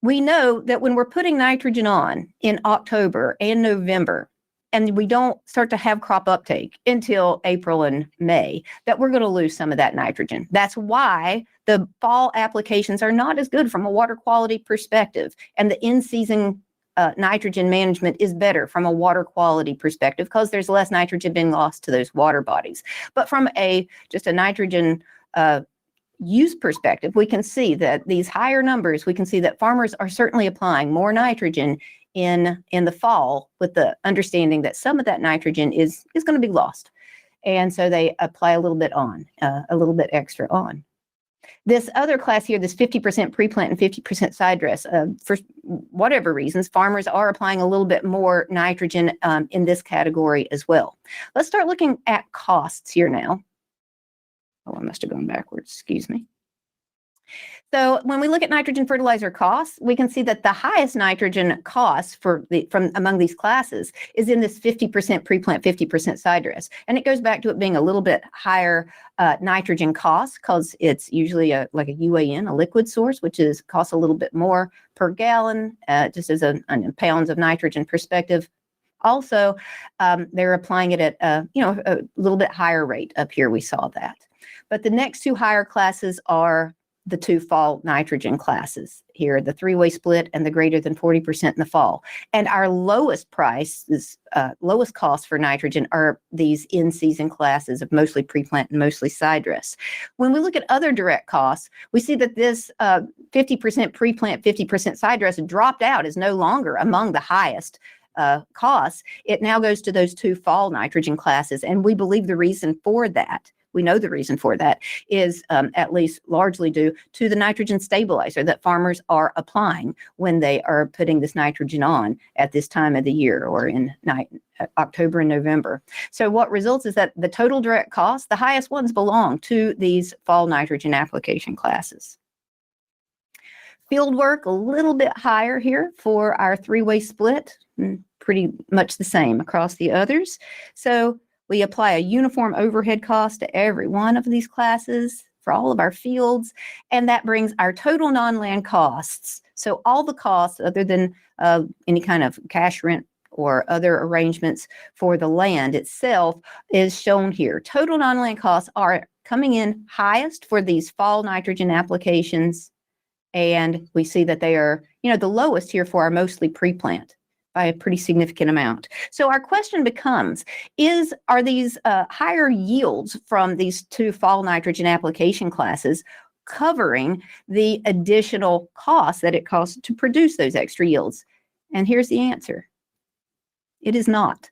[SPEAKER 1] We know that when we're putting nitrogen on in October and November, and we don't start to have crop uptake until April and May, that we're going to lose some of that nitrogen. That's why the fall applications are not as good from a water quality perspective, and the in-season nitrogen management is better from a water quality perspective because there's less nitrogen being lost to those water bodies. But from just a nitrogen use perspective, we can see that these higher numbers, we can see that farmers are certainly applying more nitrogen in the fall with the understanding that some of that nitrogen is going to be lost. And so they apply a little bit extra on. This other class here, this 50% pre-plant and 50% side dress, for whatever reasons, farmers are applying a little bit more nitrogen in this category as well. Let's start looking at costs here now. Oh, I must have gone backwards, excuse me. So when we look at nitrogen fertilizer costs, we can see that the highest nitrogen cost from among these classes is in this 50% pre-plant, 50% side dress. And it goes back to it being a little bit higher nitrogen cost because it's usually like a UAN, a liquid source, which costs a little bit more per gallon, just as a pounds of nitrogen perspective. Also, they're applying it at a little bit higher rate up here. We saw that. But the next two higher classes are the two fall nitrogen classes here, the three-way split and the greater than 40% in the fall. And our lowest price, lowest cost for nitrogen are these in-season classes of mostly pre-plant and mostly side dress. When we look at other direct costs, we see that this 50% pre-plant, 50% side dress dropped out, is no longer among the highest costs. It now goes to those two fall nitrogen classes. And we believe the reason for that we know the reason for that is at least largely due to the nitrogen stabilizer that farmers are applying when they are putting this nitrogen on at this time of the year or in October and November. So what results is that the total direct cost, the highest ones belong to these fall nitrogen application classes. Field work, a little bit higher here for our three-way split, pretty much the same across the others. So we apply a uniform overhead cost to every one of these classes for all of our fields, and that brings our total non-land costs. So all the costs other than any kind of cash rent or other arrangements for the land itself is shown here. Total non-land costs are coming in highest for these fall nitrogen applications, and we see that they are, the lowest here for our mostly pre-plant by a pretty significant amount. So our question becomes, are these higher yields from these two fall nitrogen application classes covering the additional costs that it costs to produce those extra yields? And here's the answer. It is not.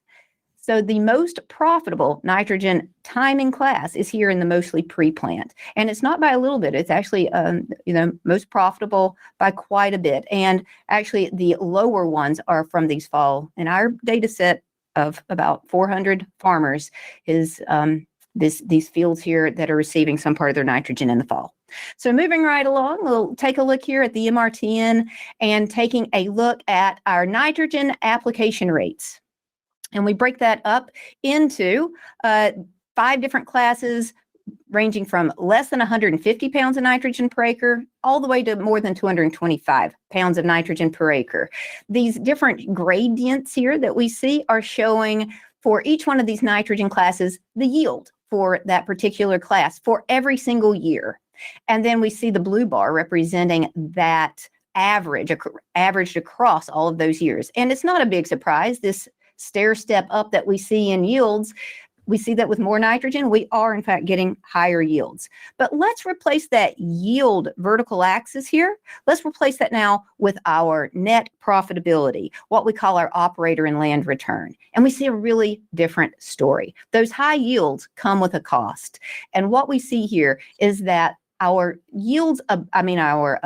[SPEAKER 1] So the most profitable nitrogen timing class is here in the mostly pre-plant. And it's not by a little bit. It's actually, most profitable by quite a bit. And actually the lower ones are from these fall. In our data set of about 400 farmers is these fields here that are receiving some part of their nitrogen in the fall. So moving right along, we'll take a look here at the MRTN and taking a look at our nitrogen application rates. And we break that up into 5 different classes ranging from less than 150 pounds of nitrogen per acre all the way to more than 225 pounds of nitrogen per acre. These different gradients here that we see are showing for each one of these nitrogen classes the yield for that particular class for every single year. And then we see the blue bar representing that averaged across all of those years. And it's not a big surprise. This stair step up that we see in yields, we see that with more nitrogen, we are in fact getting higher yields. But let's replace that yield vertical axis here. Let's replace that now with our net profitability, what we call our operator and land return. And we see a really different story. Those high yields come with a cost. And what we see here is that our yields, our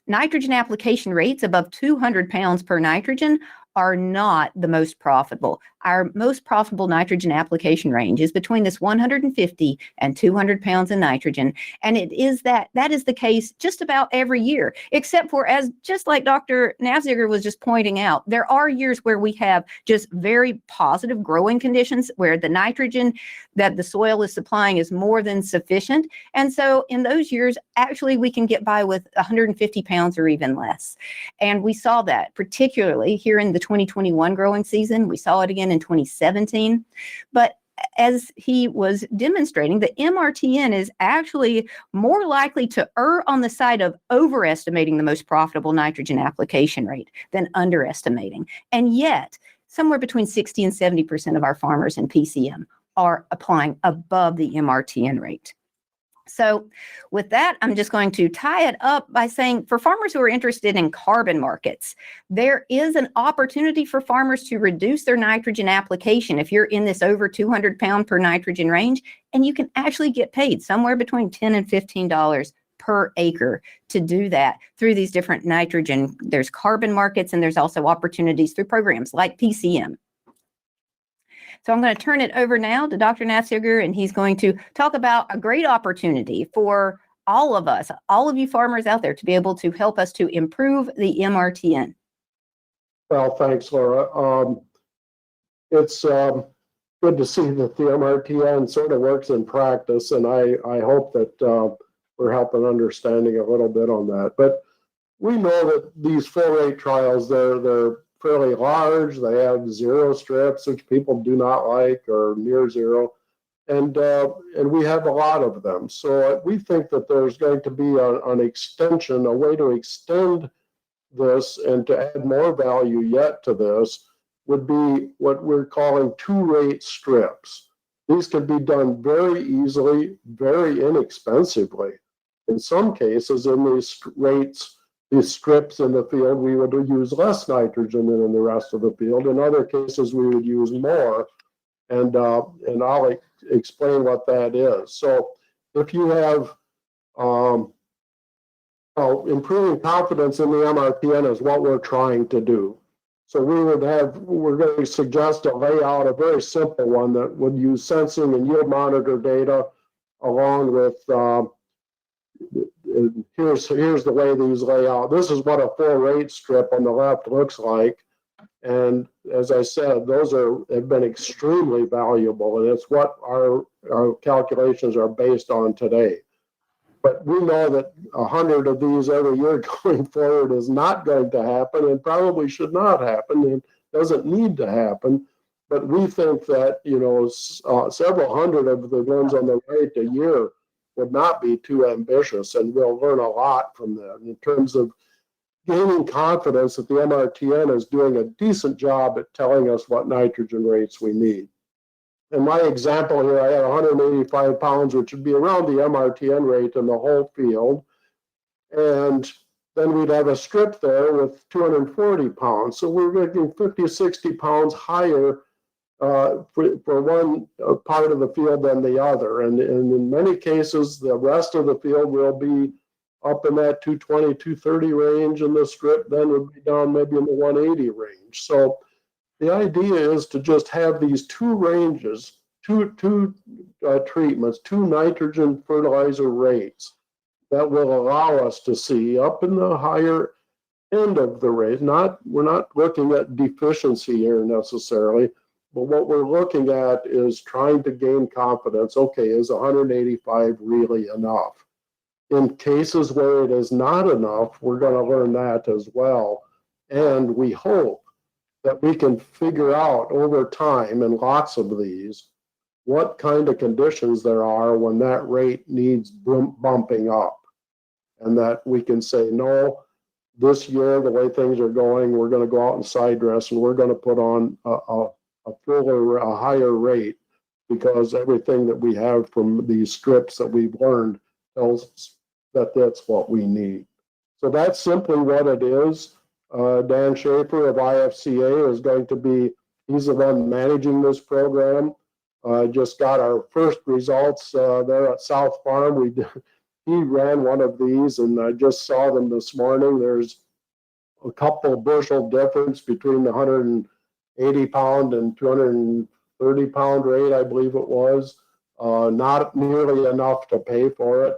[SPEAKER 1] nitrogen application rates above 200 pounds per nitrogen are not the most profitable. Our most profitable nitrogen application range is between this 150 and 200 pounds of nitrogen. And that is the case just about every year, except for, just like Dr. Nafziger was just pointing out, there are years where we have just very positive growing conditions where the nitrogen that the soil is supplying is more than sufficient. And so in those years, actually, we can get by with 150 pounds or even less. And we saw that particularly here in the 2021 growing season. We saw it again in 2017. But as he was demonstrating, the MRTN is actually more likely to err on the side of overestimating the most profitable nitrogen application rate than underestimating. And yet, somewhere between 60 and 70% of our farmers in PCM are applying above the MRTN rate. So with that, I'm just going to tie it up by saying for farmers who are interested in carbon markets, there is an opportunity for farmers to reduce their nitrogen application if you're in this over 200 pound per nitrogen range, and you can actually get paid somewhere between $10 and $15 per acre to do that through these different nitrogen. There's carbon markets, and there's also opportunities through programs like PCM. So I'm going to turn it over now to Dr. Nafziger, and he's going to talk about a great opportunity for all of us, all of you farmers out there, to be able to help us to improve the MRTN.
[SPEAKER 2] Well, thanks, Laura. It's good to see that the MRTN sort of works in practice, and I hope that we're helping understanding a little bit on that. But we know that these full rate trials, they're fairly large. They have 0 strips, which people do not like, or near 0. And we have a lot of them. So we think that there's going to be an extension, a way to extend this and to add more value yet to this would be what we're calling 2-rate strips. These can be done very easily, very inexpensively. In some cases, in these rates, these strips in the field, we would use less nitrogen than in the rest of the field. In other cases, we would use more. And I'll explain what that is. So if you have improving confidence in the MRTN is what we're trying to do. So we're going to suggest a layout, a very simple one that would use sensing and yield monitor data along with, here's the way these lay out. This is what a full rate strip on the left looks like. And as I said, those have been extremely valuable, and it's what our calculations are based on today. But we know that 100 of these every year going forward is not going to happen and probably should not happen and doesn't need to happen. But we think that, several hundred of the ones on the right a year would not be too ambitious, and we'll learn a lot from that in terms of gaining confidence that the MRTN is doing a decent job at telling us what nitrogen rates we need. In my example here, I had 185 pounds, which would be around the MRTN rate in the whole field. And then we'd have a strip there with 240 pounds. So we're making 50, 60 pounds higher for one part of the field than the other. And in many cases, the rest of the field will be up in that 220, 230 range, and the strip then would be down maybe in the 180 range. So the idea is to just have these two ranges, two treatments, two nitrogen fertilizer rates that will allow us to see up in the higher end of the rate. We're not looking at deficiency here necessarily, but what we're looking at is trying to gain confidence. Okay, is 185 really enough? In cases where it is not enough, we're going to learn that as well. And we hope that we can figure out over time, and lots of these, what kind of conditions there are when that rate needs bumping up. And that we can say, no, this year, the way things are going, we're going to go out and side dress and we're going to put on a higher rate, because everything that we have from these strips that we've learned tells us that that's what we need. So that's simply what it is. Dan Schaefer of IFCA is going to be, he's the one managing this program. Just got our first results there at South Farm. He ran one of these, and I just saw them this morning. There's a couple bushel difference between the 180 pound and 230 pound rate, I believe it was. Not nearly enough to pay for it.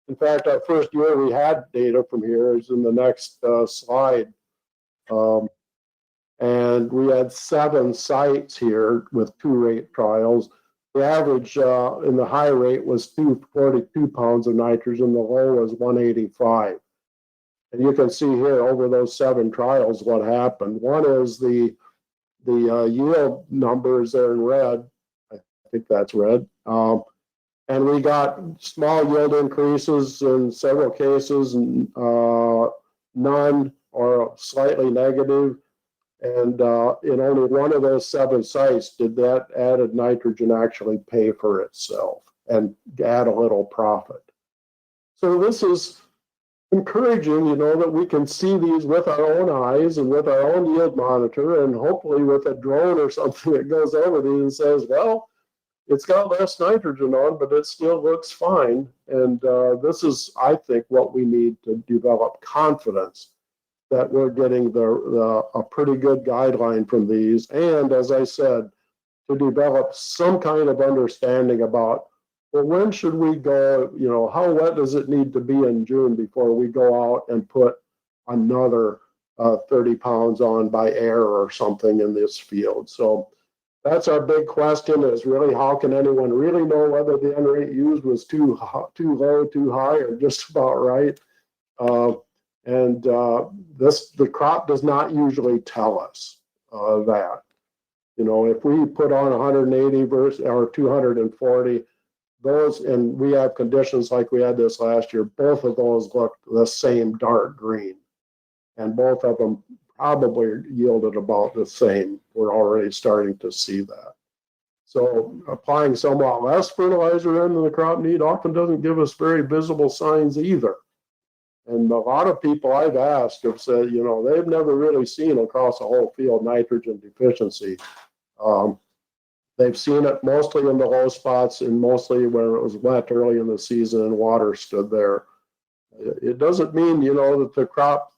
[SPEAKER 2] In fact, our first year we had data from here is in the next slide. And we had 7 sites here with 2 rate trials. The average in the high rate was 242 pounds of nitrogen, the low was 185. And you can see here over those 7 trials what happened. One is the yield numbers there in red. I think that's red. And we got small yield increases in several cases, none or slightly negative. And in only one of those 7 sites did that added nitrogen actually pay for itself and add a little profit. So this is encouraging, that we can see these with our own eyes and with our own yield monitor, and hopefully with a drone or something that goes over these and says, well, it's got less nitrogen on, but it still looks fine. And this is, I think, what we need to develop confidence that we're getting a pretty good guideline from these. And as I said, to develop some kind of understanding about, well, when should we go, how wet does it need to be in June before we go out and put another 30 pounds on by air or something in this field? So that's our big question, is really how can anyone really know whether the N rate used was too low, too high, or just about right? The crop does not usually tell us that. If we put on 180 or 240, those, and we have conditions like we had this last year, both of those look the same dark green, and both of them probably yielded about the same. We're already starting to see that. So applying somewhat less fertilizer into the crop need often doesn't give us very visible signs either. And a lot of people I've asked have said, they've never really seen across the whole field nitrogen deficiency. They've seen it mostly in the low spots and mostly where it was wet early in the season and water stood there. It doesn't mean, that the crop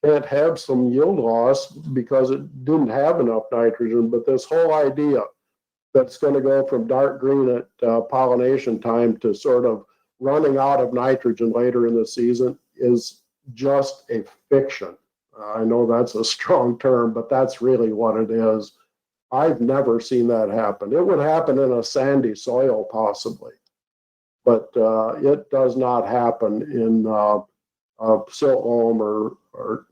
[SPEAKER 2] can't have some yield loss because it didn't have enough nitrogen, but this whole idea that's going to go from dark green at pollination time to sort of running out of nitrogen later in the season is just a fiction. I know that's a strong term, but that's really what it is. I've never seen that happen. It would happen in a sandy soil possibly, but it does not happen in silt loam or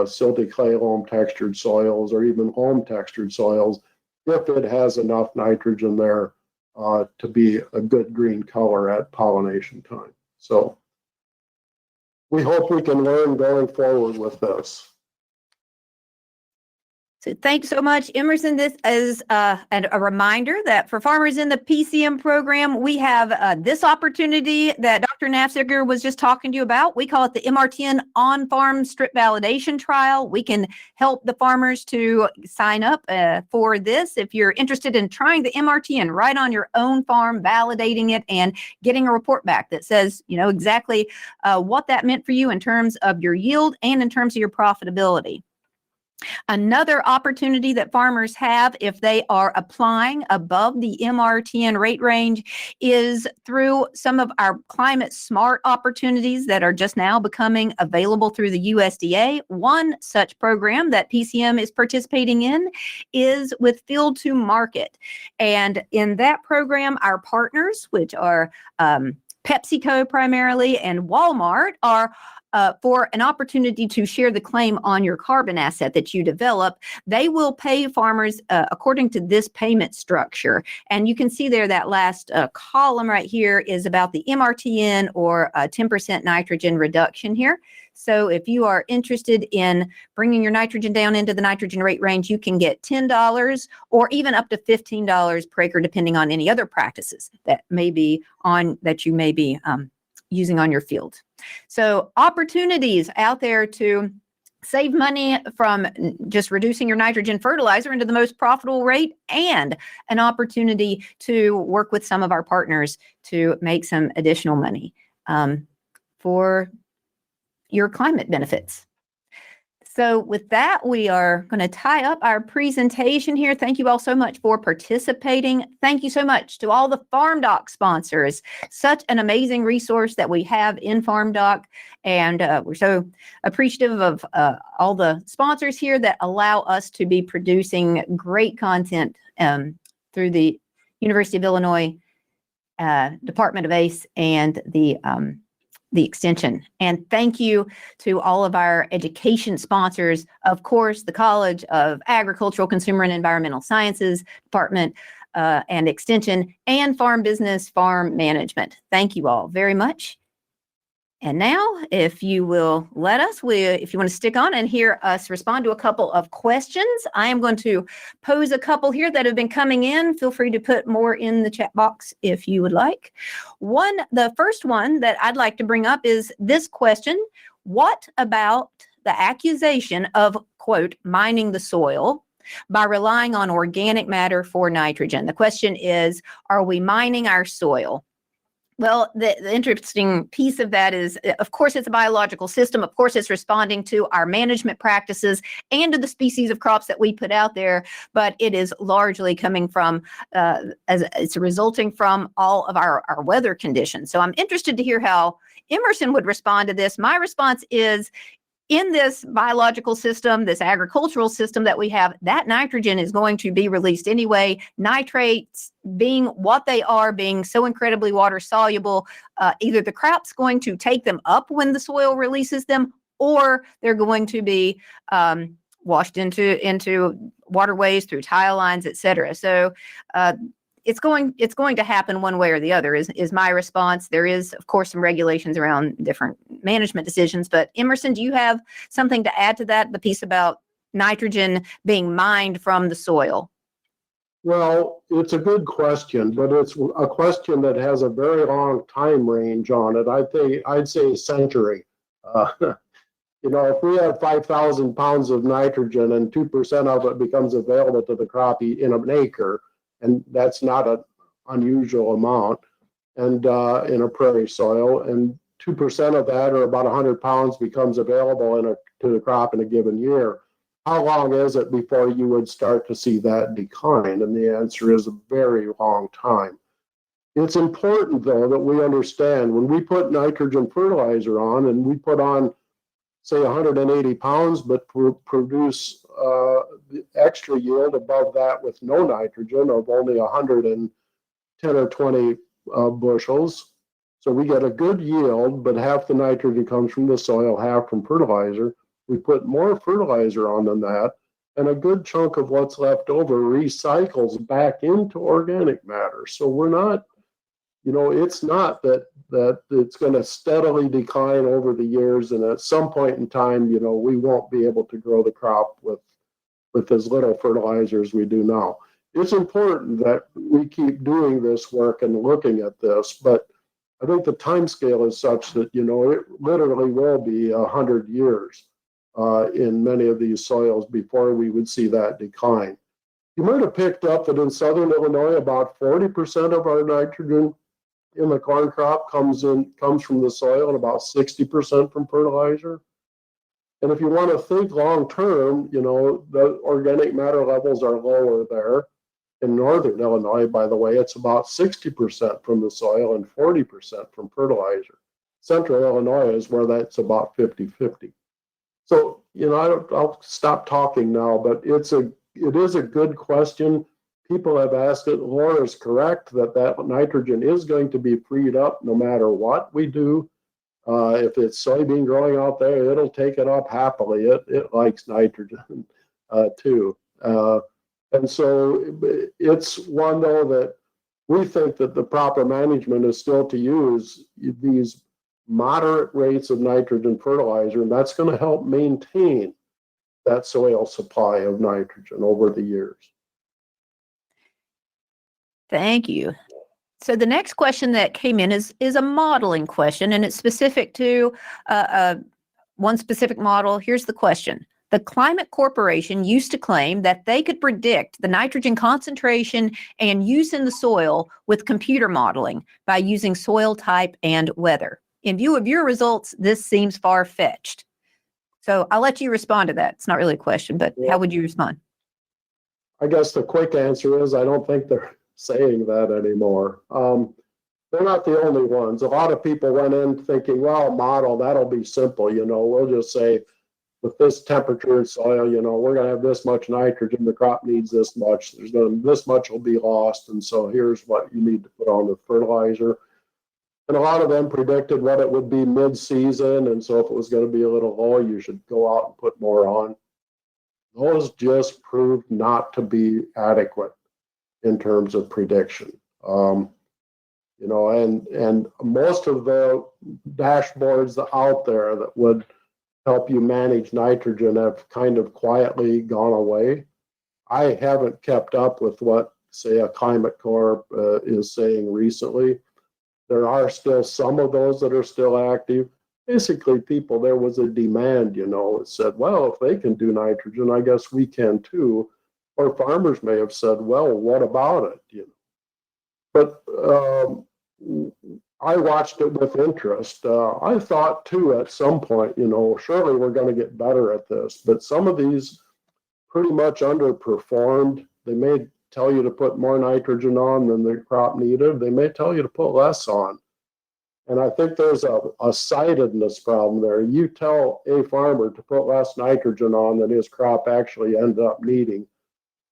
[SPEAKER 2] silty clay loam textured soils or even loam textured soils if it has enough nitrogen there to be a good green color at pollination time. So we hope we can learn going forward with this.
[SPEAKER 1] So thanks so much, Emerson. This is a reminder that for farmers in the PCM program, we have this opportunity that Dr. Nafziger was just talking to you about. We call it the MRTN on-farm strip validation trial. We can help the farmers to sign up for this. If you're interested in trying the MRTN right on your own farm, validating it and getting a report back that says, exactly what that meant for you in terms of your yield and in terms of your profitability. Another opportunity that farmers have if they are applying above the MRTN rate range is through some of our climate smart opportunities that are just now becoming available through the USDA. One such program that PCM is participating in is with Field to Market. And in that program, our partners, which are PepsiCo primarily and Walmart, are for an opportunity to share the claim on your carbon asset that you develop. They will pay farmers according to this payment structure. And you can see there that last column right here is about the MRTN or 10% nitrogen reduction here. So if you are interested in bringing your nitrogen down into the nitrogen rate range, you can get $10 or even up to $15 per acre, depending on any other practices that may be that you may be using on your field. So opportunities out there to save money from just reducing your nitrogen fertilizer into the most profitable rate, and an opportunity to work with some of our partners to make some additional money for your climate benefits. So with that, we are going to tie up our presentation here. Thank you all so much for participating. Thank you so much to all the FarmDoc sponsors. Such an amazing resource that we have in FarmDoc. And we're so appreciative of all the sponsors here that allow us to be producing great content through the University of Illinois Department of ACE and the extension. And thank you to all of our education sponsors, of course, the College of Agricultural, Consumer and Environmental Sciences Department and Extension, and Farm Business, Farm Management. Thank you all very much. And now, if you will let us, if you want to stick on and hear us respond to a couple of questions, I am going to pose a couple here that have been coming in. Feel free to put more in the chat box if you would like. The first one that I'd like to bring up is this question: what about the accusation of, quote, mining the soil by relying on organic matter for nitrogen? The question is, are we mining our soil? Well, the interesting piece of that is, of course, it's a biological system. Of course, it's responding to our management practices and to the species of crops that we put out there. But it is largely coming from, as it's resulting from all of our weather conditions. So I'm interested to hear how Emerson would respond to this. My response is, in this biological system, this agricultural system that we have, that nitrogen is going to be released anyway. Nitrates being what they are, being so incredibly water soluble, either the crop's going to take them up when the soil releases them, or they're going to be washed into waterways through tile lines, et cetera. So it's going to happen one way or the other is my response. There is, of course, some regulations around different management decisions. But Emerson, do you have something to add to that, the piece about nitrogen being mined from the soil?
[SPEAKER 2] Well, it's a good question, but it's a question that has a very long time range on it. I'd say a century. If we have 5,000 pounds of nitrogen and 2% of it becomes available to the crop in an acre, and that's not an unusual amount, and in a prairie soil, and 2% of that, or about 100 pounds, becomes available to the crop in a given year. How long is it before you would start to see that decline? And the answer is a very long time. It's important, though, that we understand when we put nitrogen fertilizer on, and we put on, say, 180 pounds, but produce the extra yield above that with no nitrogen of only 110 or 20 bushels. So we get a good yield, but half the nitrogen comes from the soil, half from fertilizer. We put more fertilizer on than that, and a good chunk of what's left over recycles back into organic matter. So we're not, it's not that it's going to steadily decline over the years, and at some point in time, we won't be able to grow the crop with as little fertilizer as we do now. It's important that we keep doing this work and looking at this, but I think the time scale is such that, it literally will be 100 years in many of these soils before we would see that decline. You might have picked up that in southern Illinois, about 40% of our nitrogen in the corn crop comes from the soil, and about 60% from fertilizer. And if you want to think long term, the organic matter levels are lower there. In northern Illinois, by the way, it's about 60% from the soil and 40% from fertilizer. Central Illinois is where that's about 50-50. So, I'll stop talking now, but it is a good question. People have asked it. Laura is correct that nitrogen is going to be freed up no matter what we do. If it's soybean growing out there, it'll take it up happily. It likes nitrogen too. And so it's one, though, that we think that the proper management is still to use these moderate rates of nitrogen fertilizer, and that's going to help maintain that soil supply of nitrogen over the years.
[SPEAKER 1] Thank you. So the next question that came in is a modeling question, and it's specific to one specific model. Here's the question. The Climate Corporation used to claim that they could predict the nitrogen concentration and use in the soil with computer modeling by using soil type and weather. In view of your results, this seems far-fetched. So I'll let you respond to that. It's not really a question, but how would you respond?
[SPEAKER 2] I guess the quick answer is I don't think they're saying that anymore. They're not the only ones. A lot of people went in thinking, well, model, that'll be simple. We'll just say with this temperature in soil, we're going to have this much nitrogen. The crop needs this much. This much will be lost. And so here's what you need to put on the fertilizer. And a lot of them predicted what it would be mid-season. And so if it was going to be a little low, you should go out and put more on. Those just proved not to be adequate in terms of prediction. And most of the dashboards out there that would help you manage nitrogen have kind of quietly gone away. I haven't kept up with what, say, a Climate Corp is saying recently. There are still some of those that are still active. Basically, there was a demand, it said, well, if they can do nitrogen, I guess we can too. Or farmers may have said, well, what about it? But I watched it with interest. I thought too at some point, surely we're going to get better at this. But some of these pretty much underperformed. They may tell you to put more nitrogen on than the crop needed. They may tell you to put less on. And I think there's a sightedness problem there. You tell a farmer to put less nitrogen on than his crop actually ends up needing,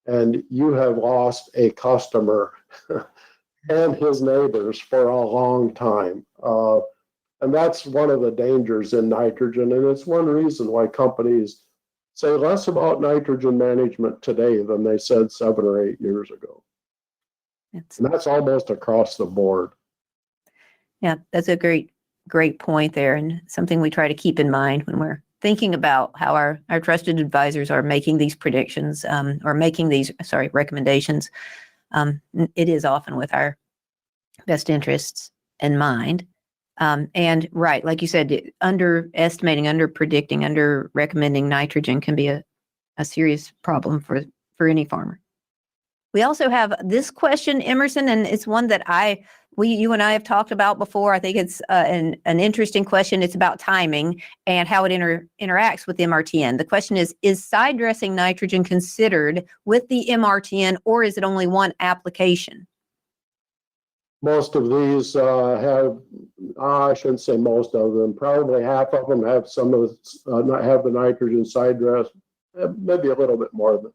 [SPEAKER 2] and you have lost a customer and his neighbors for a long time. And that's one of the dangers in nitrogen. And it's one reason why companies say less about nitrogen management today than they said 7 or 8 years ago. And that's almost across the board.
[SPEAKER 1] Yeah, that's a great point there, and something we try to keep in mind when we're thinking about how our trusted advisors are making these predictions or making these, recommendations. It is often with our best interests in mind. And right, like you said, underestimating, underpredicting, under recommending nitrogen can be a serious problem for any farmer. We also have this question, Emerson, and it's one that you and I have talked about before. I think it's an interesting question. It's about timing and how it interacts with MRTN. The question is side dressing nitrogen considered with the MRTN, or is it only one application?
[SPEAKER 2] Most of these I shouldn't say most of them, probably half of them have have the nitrogen side dress, maybe a little bit more,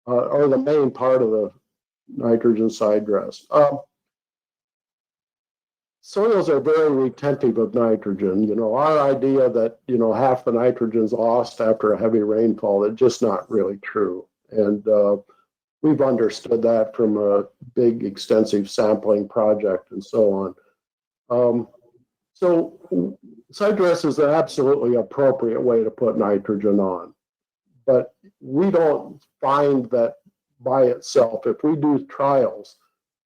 [SPEAKER 2] or the main part of the nitrogen side dress. Soils are very retentive of nitrogen. Our idea that, half the nitrogen's lost after a heavy rainfall, that's just not really true. And we've understood that from a big, extensive sampling project and so on. So side dress is an absolutely appropriate way to put nitrogen on. But we don't find that by itself. If we do trials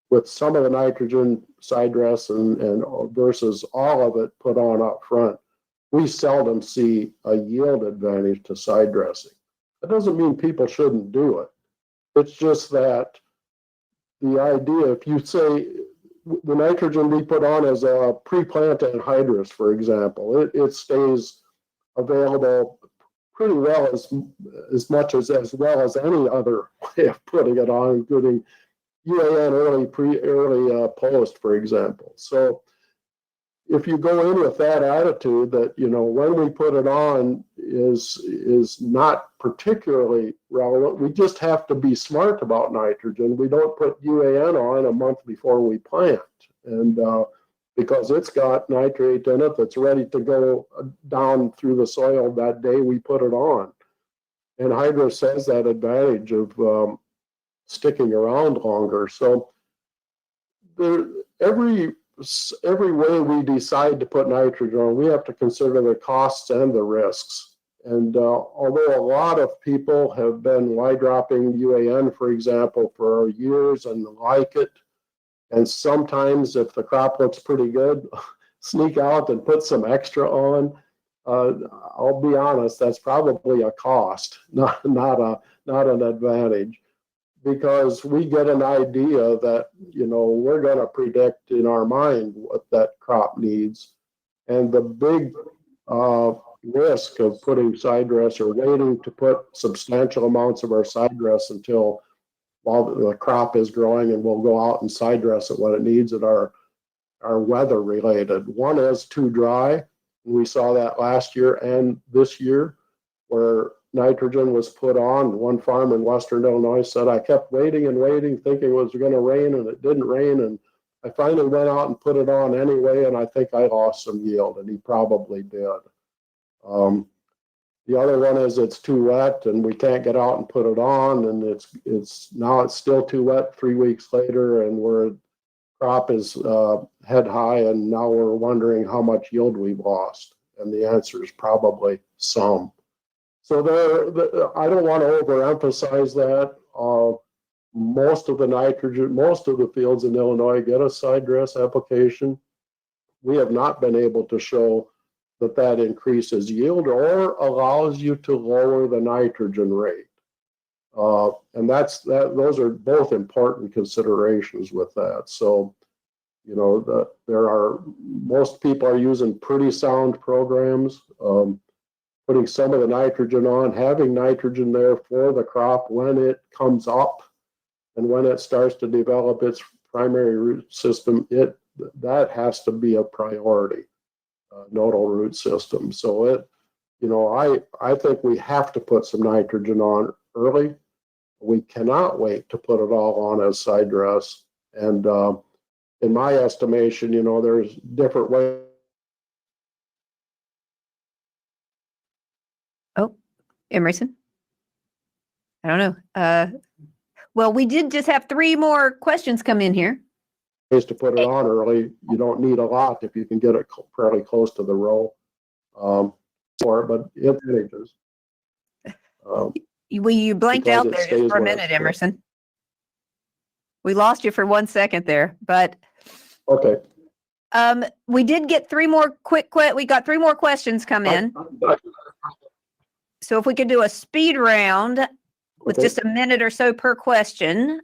[SPEAKER 2] with some of the nitrogen side dress and versus all of it put on up front, we seldom see a yield advantage to side dressing. That doesn't mean people shouldn't do it. It's just that the idea, if you say the nitrogen we put on as a pre-plant anhydrous, for example, it stays available pretty well as much as well as any other way of putting it on, including UAN early post, for example. So if you go in with that attitude that, when we put it on is not particularly relevant, we just have to be smart about nitrogen. We don't put UAN on a month before we plant. And because it's got nitrate in it that's ready to go down through the soil that day we put it on. And hydrous has that advantage of sticking around longer. So every way we decide to put nitrogen on, we have to consider the costs and the risks. And although a lot of people have been wide dropping UAN, for example, for years and like it, and sometimes if the crop looks pretty good, sneak out and put some extra on, I'll be honest, that's probably a cost, not an advantage. Because we get an idea that, we're going to predict in our mind what that crop needs. And the big risk of putting side dress or waiting to put substantial amounts of our side dress until while the crop is growing and we'll go out and side dress it when it needs it are weather related. One is too dry. We saw that last year and this year where nitrogen was put on. One farm in Western Illinois said, I kept waiting and waiting, thinking it was going to rain, and it didn't rain. And I finally went out and put it on anyway, and I think I lost some yield, and he probably did. The other one is it's too wet, and we can't get out and put it on, and it's still too wet 3 weeks later, and where crop is head high, and now we're wondering how much yield we've lost. And the answer is probably some. So I don't want to overemphasize that. Most of the fields in Illinois get a side dress application. We have not been able to show that increases yield or allows you to lower the nitrogen rate. And those are both important considerations with that. So, most people are using pretty sound programs. Putting some of the nitrogen on, having nitrogen there for the crop when it comes up and when it starts to develop its primary root system, that has to be a priority, nodal root system. So I think we have to put some nitrogen on early. We cannot wait to put it all on as side dress. And in my estimation, there's different ways.
[SPEAKER 1] Oh, Emerson? I don't know. Well, we did just have 3 more questions come in here.
[SPEAKER 2] Ways to put it on early. You don't need a lot if you can get it fairly close to the row for it, but it changes.
[SPEAKER 1] You blanked out there just for a minute, Emerson. We lost you for 1 second there, but
[SPEAKER 2] okay.
[SPEAKER 1] We did get 3 more we got 3 more questions come in. So if we could do a speed round, with
[SPEAKER 2] Okay.
[SPEAKER 1] just a minute or so per question.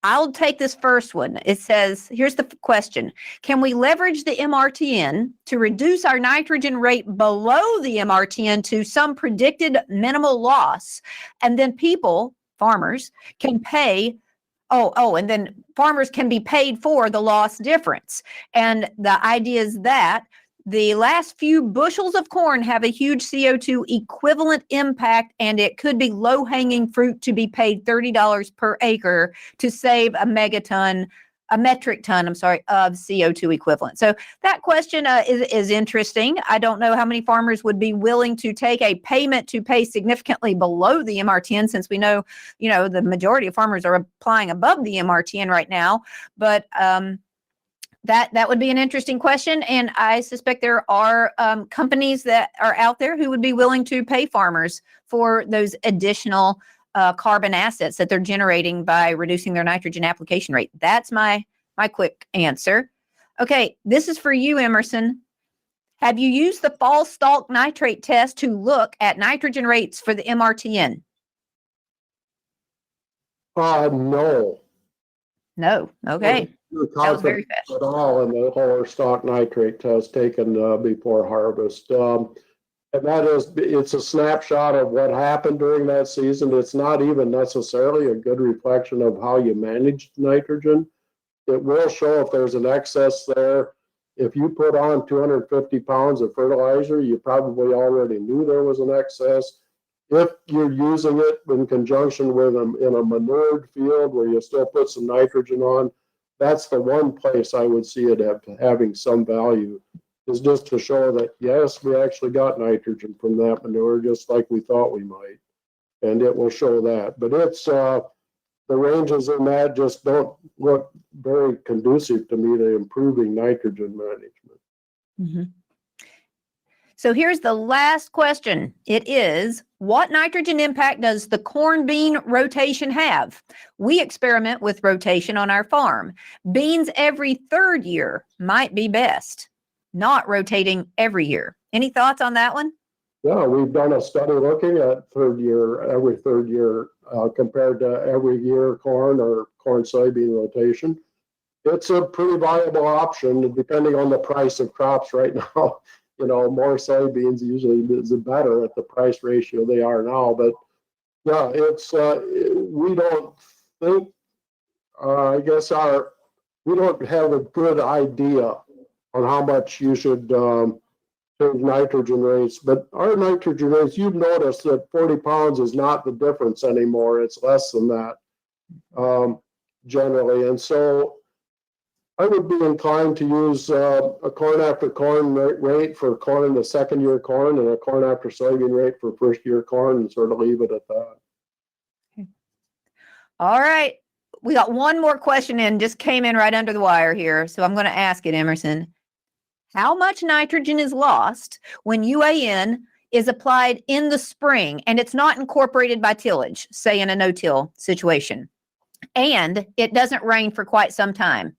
[SPEAKER 1] I'll take this first one. It says, here's the question. Can we leverage the MRTN to reduce our nitrogen rate below the MRTN to some predicted minimal loss? And then farmers, can pay, and then farmers can be paid for the loss difference. And the idea is that the last few bushels of corn have a huge CO2 equivalent impact, and it could be low-hanging fruit to be paid $30 per acre to save a metric ton, of CO2 equivalent. So that question is interesting. I don't know how many farmers would be willing to take a payment to pay significantly below the MRTN, since we know, the majority of farmers are applying above the MRTN right now. But that would be an interesting question, and I suspect there are companies that are out there who would be willing to pay farmers for those additional carbon assets that they're generating by reducing their nitrogen application rate. That's my quick answer. Okay, this is for you, Emerson. Have you used the fall stalk nitrate test to look at nitrogen rates for the MRTN?
[SPEAKER 2] No.
[SPEAKER 1] No. Okay. That was very fast.
[SPEAKER 2] At all in the whole stalk nitrate test taken before harvest. And it's a snapshot of what happened during that season. It's not even necessarily a good reflection of how you managed nitrogen. It will show if there's an excess there. If you put on 250 pounds of fertilizer, you probably already knew there was an excess. If you're using it in conjunction with in a manured field where you still put some nitrogen on, that's the one place I would see it having some value, is just to show that, yes, we actually got nitrogen from that manure, just like we thought we might. And it will show that. But it's the ranges in that just don't look very conducive to me to improving nitrogen management.
[SPEAKER 1] Mm-hmm. So here's the last question. It is, what nitrogen impact does the corn bean rotation have? We experiment with rotation on our farm. Beans every third year might be best, not rotating every year. Any thoughts on that one?
[SPEAKER 2] Yeah, we've done a study looking at every third year compared to every year corn or corn soybean rotation. It's a pretty viable option depending on the price of crops right now. More soybeans usually is better at the price ratio they are now. But yeah, it's we don't think, I guess we don't have a good idea on how much you should change nitrogen rates. But our nitrogen rates, you've noticed that 40 pounds is not the difference anymore. It's less than that generally. And so I would be inclined to use a corn after corn rate for corn in the second year corn and a corn after soybean rate for first year corn, and sort of leave it at that.
[SPEAKER 1] Okay. All right. We got one more question in, just came in right under the wire here. So I'm going to ask it, Emerson. How much nitrogen is lost when UAN is applied in the spring and it's not incorporated by tillage, say in a no-till situation, and it doesn't rain for quite some time?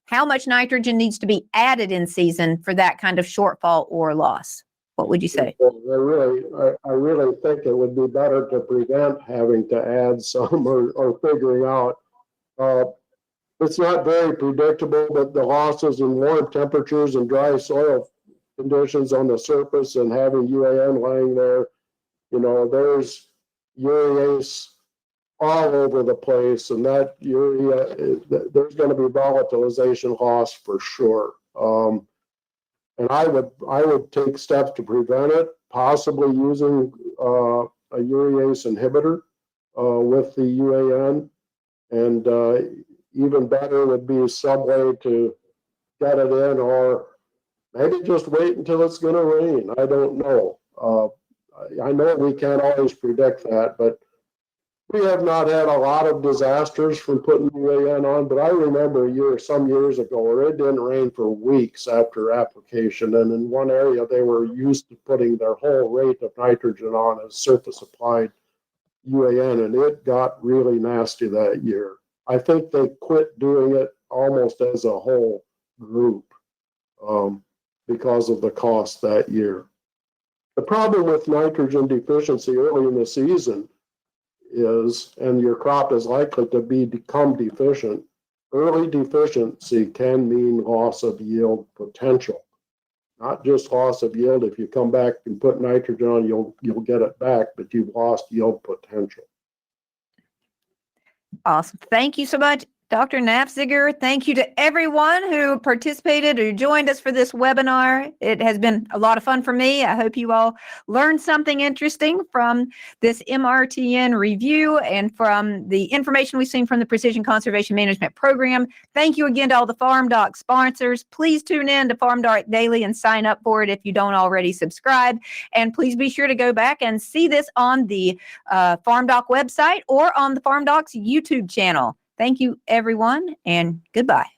[SPEAKER 1] How much nitrogen needs to be added in season for that kind of shortfall or loss? What would you say?
[SPEAKER 2] I really think it would be better to prevent having to add some or figuring out. It's not very predictable, but the losses in warm temperatures and dry soil conditions on the surface and having UAN laying there, there's urease all over the place, and that urea, there's going to be volatilization loss for sure. And I would take steps to prevent it, possibly using a urease inhibitor with the UAN, and even better would be some way to get it in, or maybe just wait until it's going to rain. I don't know. I know we can't always predict that, but we have not had a lot of disasters from putting UAN on, but I remember some years ago where it didn't rain for weeks after application. And in one area, they were used to putting their whole rate of nitrogen on as surface applied UAN, and it got really nasty that year. I think they quit doing it almost as a whole group because of the cost that year. The problem with nitrogen deficiency early in the season is, and your crop is likely to become deficient, early deficiency can mean loss of yield potential. Not just loss of yield. If you come back and put nitrogen on, you'll get it back, but you've lost yield potential.
[SPEAKER 1] Awesome. Thank you so much, Dr. Knapziger. Thank you to everyone who participated or joined us for this webinar. It has been a lot of fun for me. I hope you all learned something interesting from this MRTN review and from the information we've seen from the Precision Conservation Management Program. Thank you again to all the FarmDoc sponsors. Please tune in to FarmDoc Daily and sign up for it if you don't already subscribe. And please be sure to go back and see this on the FarmDoc website or on the FarmDoc's YouTube channel. Thank you, everyone, and goodbye.